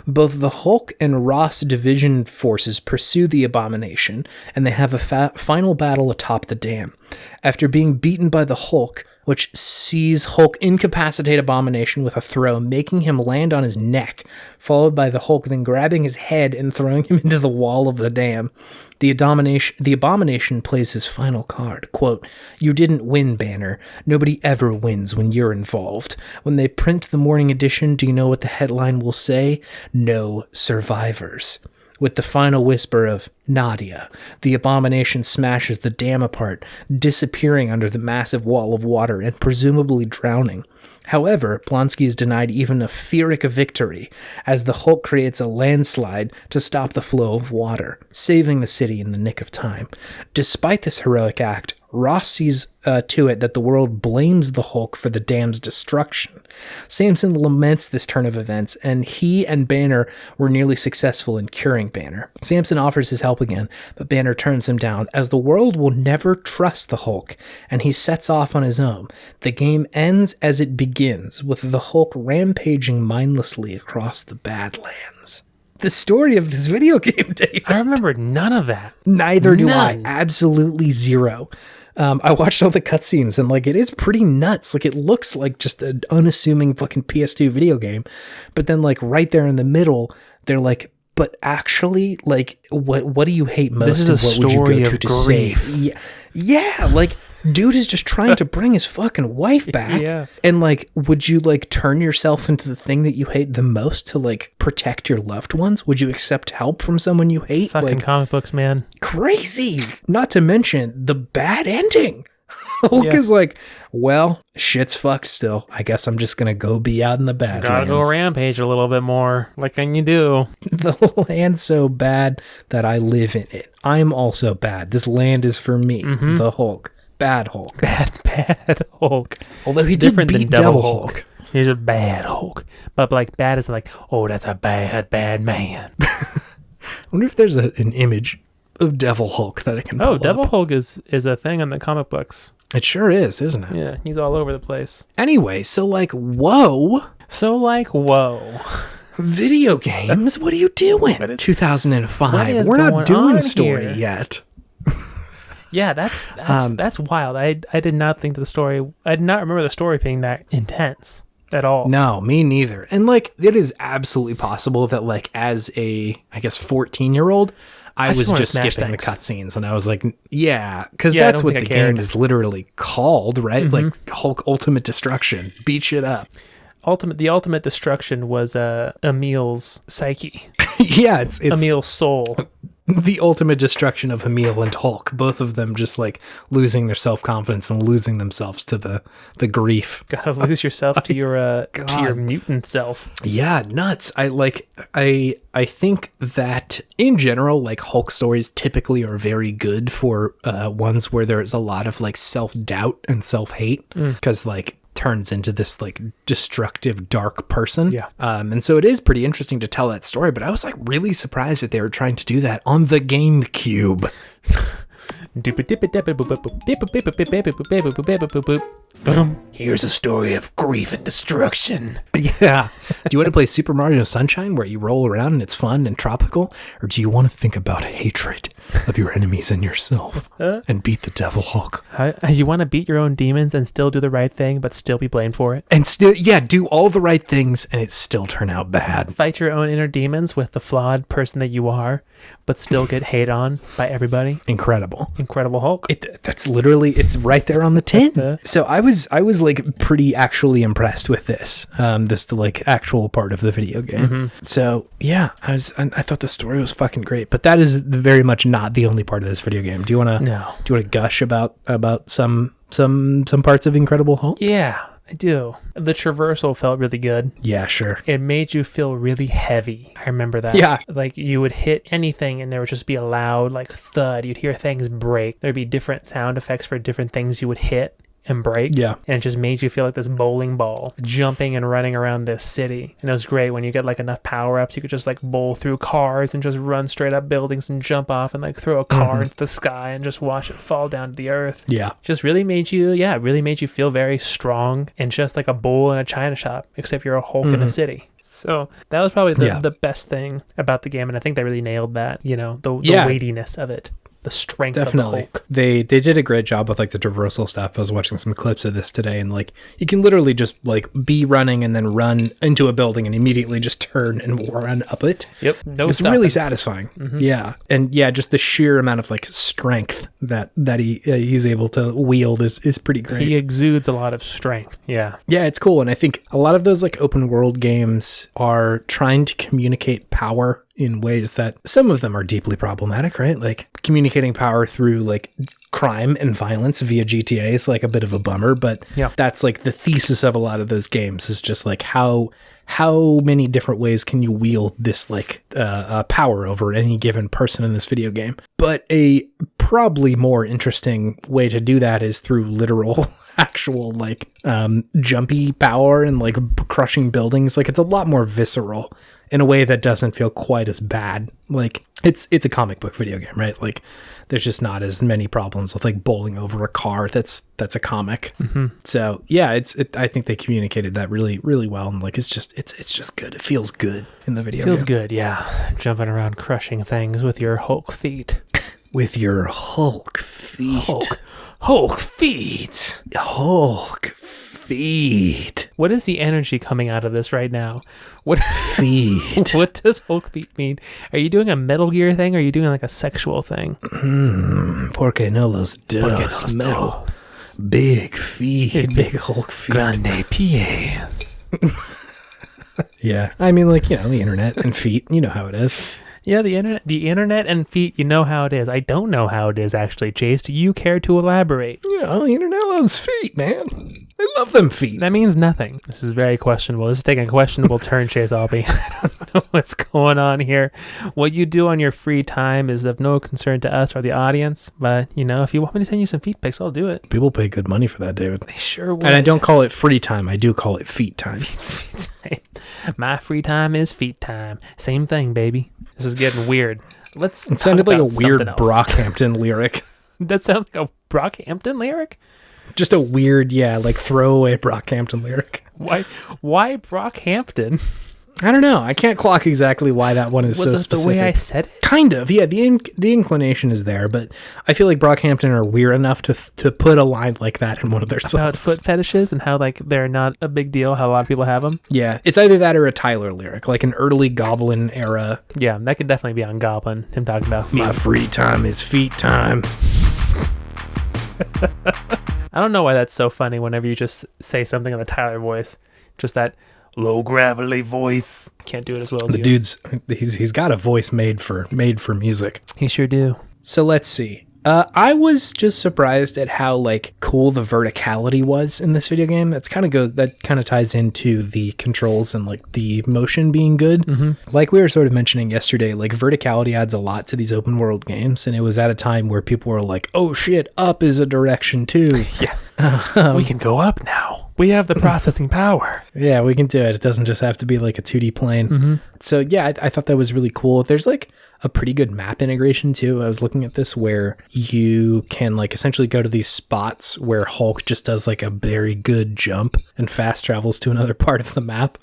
Both the Hulk and Ross Division forces pursue the Abomination, and they have a final battle atop the dam. After being beaten by the Hulk, which sees Hulk incapacitate Abomination with a throw, making him land on his neck, followed by the Hulk then grabbing his head and throwing him into the wall of the dam. The Abomination plays his final card, quote, "You didn't win, Banner. Nobody ever wins when you're involved. When they print the morning edition, do you know what the headline will say? No survivors." With the final whisper of Nadia, the Abomination smashes the dam apart, disappearing under the massive wall of water and presumably drowning. However, Blonsky is denied even a Pyrrhic victory, as the Hulk creates a landslide to stop the flow of water, saving the city in the nick of time. Despite this heroic act, Ross sees to it that the world blames the Hulk for the dam's destruction. Samson laments this turn of events, and he and Banner were nearly successful in curing Banner. Samson offers his help again, but Banner turns him down, as the world will never trust the Hulk, and he sets off on his own. The game ends as it begins, with the Hulk rampaging mindlessly across the Badlands. The story of this video game, David. I remember none of that. Neither do I. Absolutely zero. I watched all the cutscenes, and like, it is pretty nuts. Like, it looks like just an unassuming fucking PS2 video game, but then like right there in the middle, they're like, but actually, like, what do you hate most? This is a story of grief. Yeah, like dude is just trying to bring his fucking wife back. Yeah. And like, would you like turn yourself into the thing that you hate the most to like protect your loved ones? Would you accept help from someone you hate? Fucking like, comic books, man. crazy. Not to mention the bad ending. Hulk is like, well, shit's fucked still. I guess I'm just gonna go be out in the Badlands. Gotta go rampage a little bit more. Like can you do? The land's so bad that I live in it. I'm also bad. This land is for me, the Hulk. Bad Hulk. Bad Hulk. Although he did beat Devil Hulk. He's a bad Hulk. But like bad is like, oh, that's a bad man. I wonder if there's an image of Devil Hulk that I can pull Devil up. Hulk is a thing in the comic books. It sure is, isn't it? Yeah, he's all over the place. Anyway, so like, whoa. Video games? What are you doing? 2005. We're not doing story here? yet. Yeah, that's wild. I did not think the story. I did not remember the story being that intense at all. No, me neither. And like, it is absolutely possible that like, as a, I guess, 14-year-old, I was just skipping the cutscenes, and I was like, yeah, because that's what the game is literally called, right? Like Hulk Ultimate Destruction, beat shit up. The ultimate destruction was Emil's psyche. Yeah, it's Emil's soul. The ultimate destruction of Emil and Hulk, both of them just like losing their self-confidence and losing themselves to the grief. Gotta lose yourself to your mutant self. Yeah, nuts. I think that in general, like Hulk stories typically are very good for ones where there's a lot of like self-doubt and self-hate, because like turns into this like destructive dark person. Yeah. And so it is pretty interesting to tell that story, but I was like really surprised that they were trying to do that on the GameCube. Here's a story of grief and destruction. Yeah. Do you want to play Super Mario Sunshine where you roll around and it's fun and tropical? Or do you want to think about hatred of your enemies and yourself and beat the Devil Hulk? You want to beat your own demons and still do the right thing, but still be blamed for it? And still, yeah, do all the right things and it still turn out bad. Fight your own inner demons with the flawed person that you are, but still get hate on by everybody. Incredible Hulk. That's literally, it's right there on the tin. So I was like pretty actually impressed with this like actual part of the video game. So yeah, I thought the story was fucking great, but that is very much not the only part of this video game. Do you want to gush about some parts of Incredible Hulk? Yeah, I do. The traversal felt really good. Yeah, sure. It made you feel really heavy. I remember that. Yeah. Like you would hit anything and there would just be a loud like thud. You'd hear things break. There'd be different sound effects for different things you would hit and break. Yeah. And it just made you feel like this bowling ball jumping and running around this city. And it was great when you get like enough power-ups, you could just like bowl through cars and just run straight up buildings and jump off and like throw a car into the sky and just watch it fall down to the earth. Yeah. Just really made you feel very strong and just like a bull in a china shop, except you're a Hulk in a city. So that was probably the best thing about the game, and I think they really nailed that, the weightiness of it. The strength of the Hulk. They did a great job with like the traversal stuff. I was watching some clips of this today, and like you can literally just like be running and then run into a building and immediately just turn and run up it. Yep. It's really satisfying. Yeah. And yeah, just the sheer amount of like strength that he's able to wield is pretty great. He exudes a lot of strength. Yeah. Yeah, it's cool. And I think a lot of those like open world games are trying to communicate power in ways that some of them are deeply problematic, right? Like communicating power through like crime and violence via GTA is like a bit of a bummer, but that's like the thesis of a lot of those games is just like how many different ways can you wield this like power over any given person in this video game. But a probably more interesting way to do that is through literal actual like jumpy power and like crushing buildings. Like it's a lot more visceral in a way that doesn't feel quite as bad. Like it's a comic book video game, right? Like there's just not as many problems with like bowling over a car that's a comic. So yeah, I think they communicated that really, really well, and like it's just good. It feels good in the video game. Feels good, yeah. Jumping around crushing things with your Hulk feet. With your Hulk feet. Hulk feet. Hulk feet. What is the energy coming out of this right now? What feet? What does Hulk feet mean? Are you doing a Metal Gear thing, or are you doing like a sexual thing? Porque no los dos metal. Big feet. Big Hulk feet. Grande pies. Yeah. I mean, like, the internet and feet. You know how it is. Yeah, the internet and feet, you know how it is. I don't know how it is, actually, Chase. Do you care to elaborate? The internet loves feet, man. I love them feet. That means nothing. This is very questionable. This is taking a questionable turn, Chase Albee. I don't know what's going on here. What you do on your free time is of no concern to us or the audience. But, if you want me to send you some feet pics, I'll do it. People pay good money for that, David. They sure will. And I don't call it free time. I do call it feet time. Feet time. My free time is feet time. Same thing, baby. This is getting weird. It sounded like a weird Brockhampton lyric. That sounds like a Brockhampton lyric? Just a weird, throwaway Brockhampton lyric. Why Brockhampton? I don't know. I can't clock exactly why that one is so specific. Was it the way I said it? Kind of, yeah. The inclination is there, but I feel like Brockhampton are weird enough to put a line like that in one of their songs. About foot fetishes and how, they're not a big deal, how a lot of people have them? Yeah, it's either that or a Tyler lyric, like an early Goblin era. Yeah, that could definitely be on Goblin, him talking about feet. My free time is feet time. I don't know why that's so funny whenever you just say something in the Tyler voice. Just that low gravelly voice. Can't do it as well as the you. Dude's he's got a voice made for music. He sure do. So let's see. I was just surprised at how cool the verticality was in this video game. That kind of ties into the controls and the motion being good. Mm-hmm. Like we were sort of mentioning yesterday, verticality adds a lot to these open world games, and it was at a time where people were like, "Oh shit, up is a direction too." Yeah, we can go up now. We have the processing power. Yeah, we can do it. It doesn't just have to be a 2D plane. Mm-hmm. So yeah, I thought that was really cool. There's a pretty good map integration too. I was looking at this where you can essentially go to these spots where Hulk just does a very good jump and fast travels to another part of the map,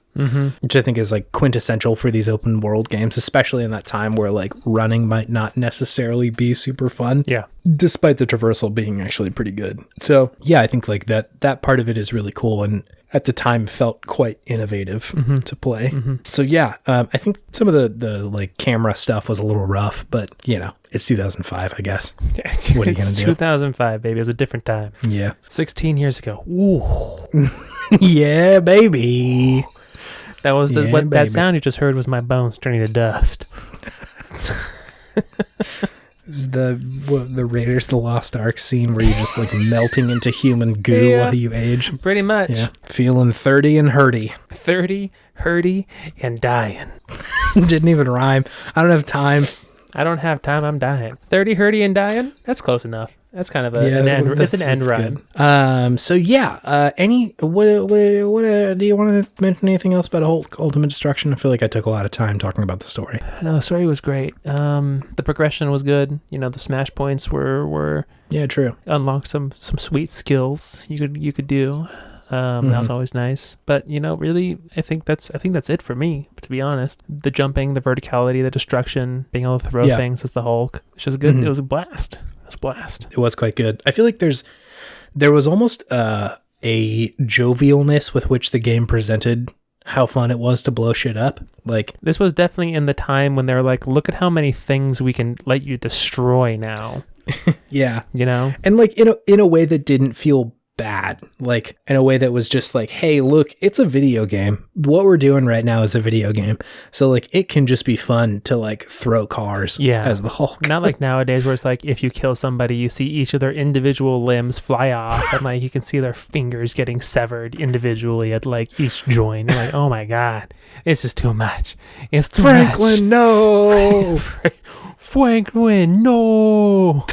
which I think is quintessential for these open world games, especially in that time where running might not necessarily be super fun. Yeah. Despite the traversal being actually pretty good. So yeah, I think that part of it is really cool and at the time felt quite innovative to play. Mm-hmm. So yeah, I think some of the camera stuff was a little rough, but it's 2005, I guess. What are you going to do? 2005, baby. It was a different time. Yeah. 16 years ago. Ooh. Yeah, baby. That was that sound you just heard was my bones turning to dust. This is the Raiders of the Lost Ark scene where you're just melting into human goo while you age. Pretty much. Yeah. Feeling 30 and hurty. 30, hurty, and dying. Didn't even rhyme. I don't have time. I don't have time. I'm dying. 30, hurty, and dying? That's close enough. That's kind of an end run. So yeah, what do you want to mention anything else about Hulk Ultimate Destruction? I feel like I took a lot of time talking about the story. No, the story was great. The progression was good. The smash points were yeah, true. Unlocked some sweet skills you could do. That was always nice. But really, I think that's it for me, to be honest. The jumping, the verticality, the destruction, being able to throw things as the Hulk. It's just good. It was a blast. It was quite good. I feel like there was almost a jovialness with which the game presented how fun it was to blow shit up. This was definitely in the time when they're look at how many things we can let you destroy now. Yeah. And in a way that didn't feel bad, in a way that was just hey, look, it's a video game. What we're doing right now is a video game, so it can just be fun to throw cars as the Hulk. Not like nowadays where it's if you kill somebody, you see each of their individual limbs fly off and you can see their fingers getting severed individually at each joint. You're oh my god, this is too much. It's too Franklin, much. No. Franklin, no.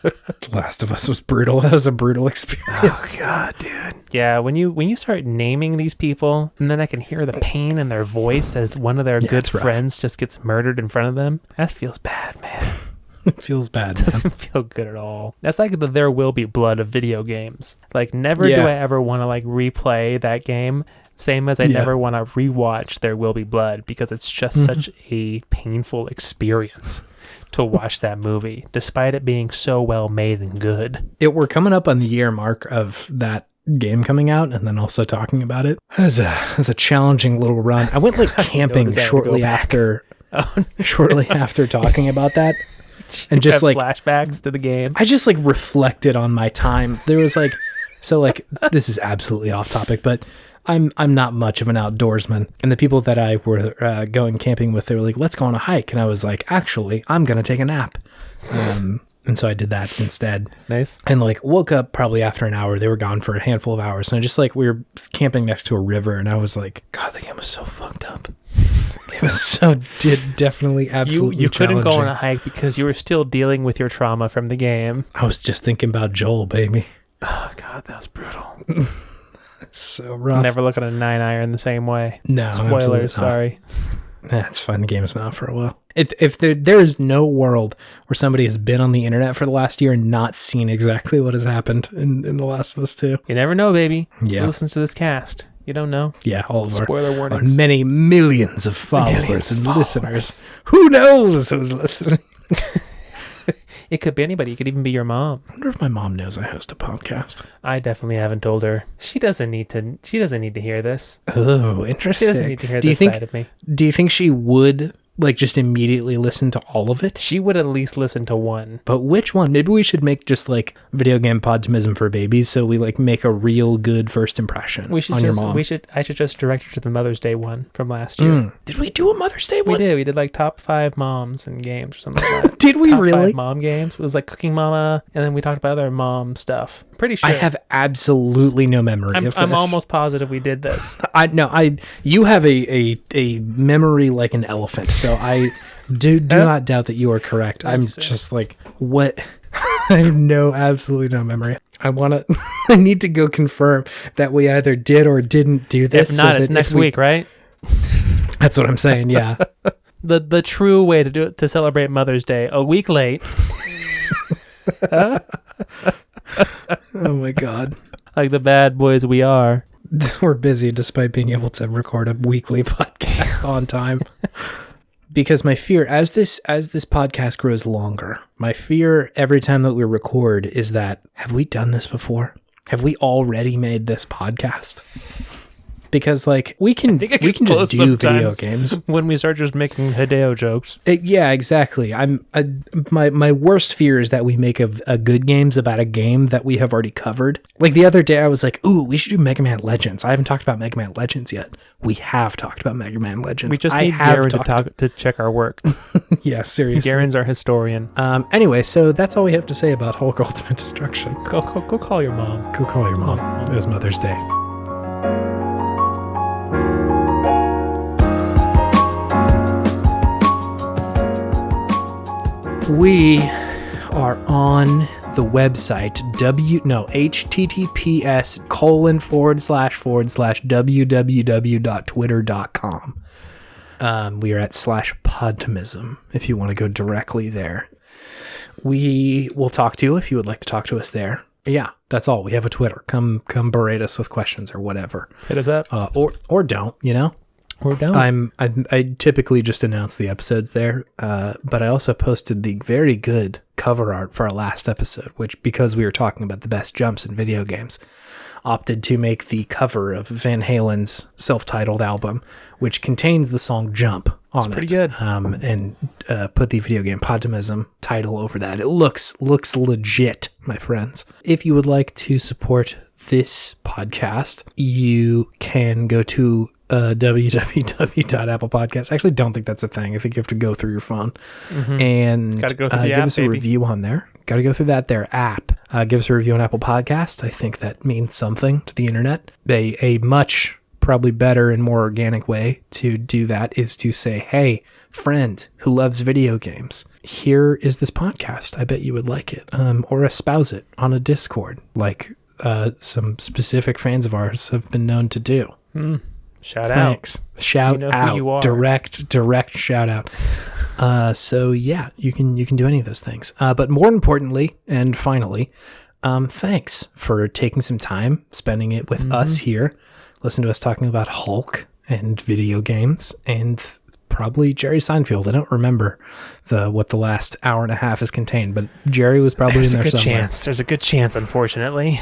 The Last of Us was brutal. That was a brutal experience. Oh god, dude. Yeah, when you start naming these people, and then I can hear the pain in their voice as one of their good friends just gets murdered in front of them, that feels bad, man. It feels bad. It doesn't feel good at all. That's like the There Will Be Blood of video games. Never do I ever want to replay that game. Same as I never want to rewatch There Will Be Blood, because it's just such a painful experience to watch that movie, despite it being so well made and good. We're coming up on the year mark of that game coming out, and then also talking about it. It was a challenging little run. I went camping shortly after talking about that. and just like flashbacks to the game. I just like reflected on my time. There was like, so like, this is absolutely off topic, but I'm not much of an outdoorsman. And the people that I were going camping with, they were like, let's go on a hike. And I was like, actually, I'm going to take a nap. And so I did that instead. Nice. And like woke up probably after an hour. They were gone for a handful of hours. And I just like, we were camping next to a river. And I was like, God, the game was so fucked up. It was so definitely absolutely You couldn't go challenging. on a hike because you were still dealing with your trauma from the game. I was just thinking about Joel, baby. Oh, God, that was brutal. So rough. Never look at a 9-iron the same way. No, absolutely Spoilers, not. sorry. That's fine. The game has been out for a while. If there is no world where somebody has been on the internet for the last year and not seen exactly what has happened in The Last of Us 2. You never know, baby. Yeah. Who listens to this cast? You don't know. Yeah, all of Spoiler our warnings. many millions of followers and listeners. Who knows who's listening? It could be anybody. It could even be your mom. I wonder if my mom knows I host a podcast. I definitely haven't told her. She doesn't need to hear this. Oh, She interesting. doesn't need to hear do you this think, side of me. Do you think she would like just immediately listen to all of it? She would at least listen to one. But which one? Maybe we should make just like video game podtimism for babies, so we like make a real good first impression We should on just your mom. I should just direct her to the Mother's Day one from last year. Did we do a Mother's Day We one? did. We did like top 5 moms and games or something like that. Did we top really? 5 mom games. It was like Cooking Mama, and then we talked about other mom stuff. Pretty sure. I have absolutely no memory of this. I'm almost positive we did this. You have a memory like an elephant, so I do not doubt that you are correct. I'm just like, what? I have absolutely no memory. I need to go confirm that we either did or didn't do this. If not, so it's that next if we- week, right? That's what I'm saying. Yeah. The true way to do it, to celebrate Mother's Day, a week late. Oh my God. Like the bad boys we are. We're busy despite being able to record a weekly podcast on time. Because my fear, as this podcast grows longer, my fear every time that we record is that, have we done this before? Have we already made this podcast? Because like we can just do video games when we start just making Hideo jokes. Yeah, exactly. My worst fear is that we make a good games about a game that we have already covered. Like the other day, I was like, "Ooh, we should do Mega Man Legends." I haven't talked about Mega Man Legends yet. We have talked about Mega Man Legends. We just need Garen to check our work. Yeah, seriously. Garen's our historian. Anyway, so that's all we have to say about Hulk Ultimate Destruction. Go call your mom. Go call your mom. It was Mother's Day. We are on the website https://www.twitter.com. We are at /podtimism if you want to go directly there. We will talk to you if you would like to talk to us there. Yeah, that's all. We have a Twitter. Come berate us with questions or whatever. Hit us up. Or don't, you know? Or don't. I typically just announce the episodes there, but I also posted the very good cover art for our last episode, which, because we were talking about the best jumps in video games, opted to make the cover of Van Halen's self-titled album, which contains the song Jump on it. Pretty good. And put the video game Podtimism title over that. It looks legit, my friends. If you would like to support this podcast, you can go to www.apple podcast. I actually don't think that's a thing. I think you have to go through your phone and Gotta go through the give app, us a baby. review on there. Got to go through their app. Give us a review on Apple Podcasts. I think that means something to the internet. A much probably better and more organic way to do that is to say, hey, friend who loves video games, here is this podcast. I bet you would like it. Or espouse it on a Discord, like some specific fans of ours have been known to do. Shout Thanks. Shout You know out. who you are. Direct shout out. So yeah, you can do any of those things. But more importantly, and finally, thanks for taking some time, spending it with us here. Listen to us talking about Hulk and video games and probably Jerry Seinfeld. I don't remember what the last hour and a half is contained, but Jerry was probably in there somewhere. There's a good chance, unfortunately.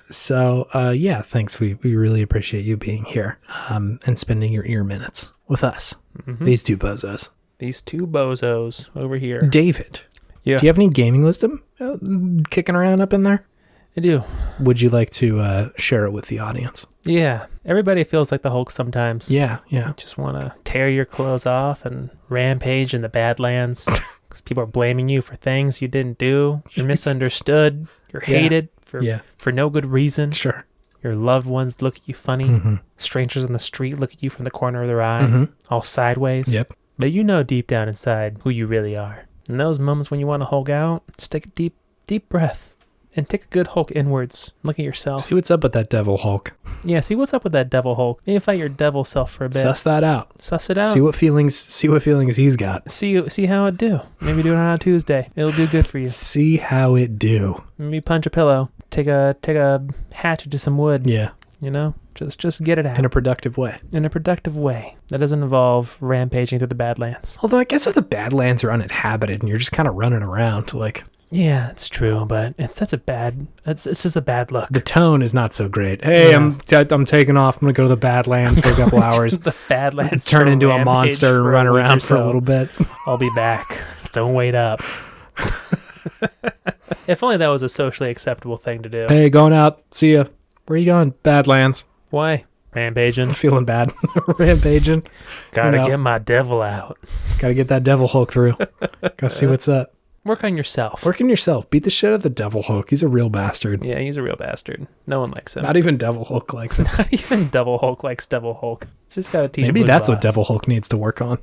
So, yeah, thanks. We really appreciate you being here and spending your ear minutes with us. These two bozos. These two bozos over here. David. Yeah. Do you have any gaming wisdom kicking around up in there? I do. Would you like to share it with the audience? Yeah. Everybody feels like the Hulk sometimes. Yeah. You just want to tear your clothes off and rampage in the Badlands. Because people are blaming you for things you didn't do. You're misunderstood. You're hated for no good reason. Sure. Your loved ones look at you funny. Strangers on the street look at you from the corner of their eye, all sideways. Yep. But you know deep down inside who you really are. In those moments when you want to Hulk out, just take a deep, deep breath and take a good Hulk inwards. Look at yourself. See what's up with that devil Hulk. Yeah, see what's up with that devil Hulk. Maybe fight your devil self for a bit. Suss that out. Suss it out. See what feelings he's got. See how it do. Maybe do it on a Tuesday. It'll do good for you. See how it do. Maybe punch a pillow. Take a hatchet to some wood. Yeah. You know? Just get it out. In a productive way. In a productive way. That doesn't involve rampaging through the Badlands. Although I guess if the Badlands are uninhabited and you're just kind of running around, like... Yeah, it's true, but it's just a bad look. The tone is not so great. Hey, I'm taking off. I'm going to go to the Badlands for a couple hours. The Badlands. Turn into a monster and run around for a little bit. I'll be back. Don't wait up. If only that was a socially acceptable thing to do. Hey, going out. See ya. Where you going? Badlands. Why? Rampaging. Feeling bad. Rampaging. Gotta get my devil out. Gotta get that devil Hulk through. Gotta see what's up. Work on yourself. Work on yourself. Beat the shit out of the devil Hulk. He's a real bastard. Yeah, he's a real bastard. No one likes him. Not even devil Hulk likes him. Not even devil Hulk likes devil Hulk. Just gotta teach him. Maybe that's what devil Hulk needs to work on.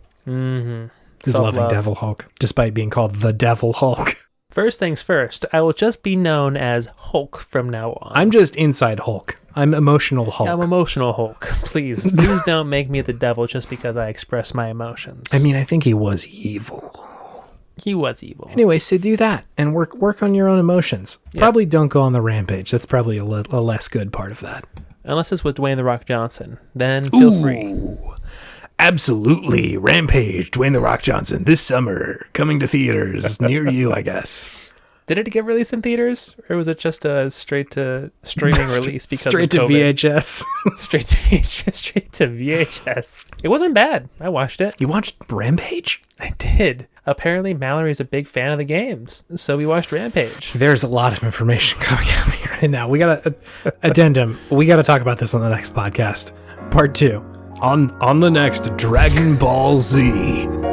Is loving devil Hulk, despite being called the devil Hulk. First things first, I will just be known as Hulk from now on. I'm just inside Hulk. I'm emotional Hulk. I'm emotional Hulk. Please don't make me the devil just because I express my emotions. I mean, I think he was evil. He was evil. Anyway, so do that and work on your own emotions. Yep. Probably don't go on the rampage. That's probably a less good part of that. Unless it's with Dwayne "The Rock" Johnson. Then feel free. Absolutely. Rampage, Dwayne "The Rock" Johnson, this summer, coming to theaters near you, I guess. Did it get released in theaters? Or was it just a straight to streaming release because straight of to COVID? VHS. Straight to VHS. It wasn't bad. I watched it. You watched Rampage? I did. Apparently, Mallory's a big fan of the games, so we watched Rampage. There's a lot of information coming at me right now. We got to addendum. We got to talk about this on the next podcast. Part 2. On the next Dragon Ball Z.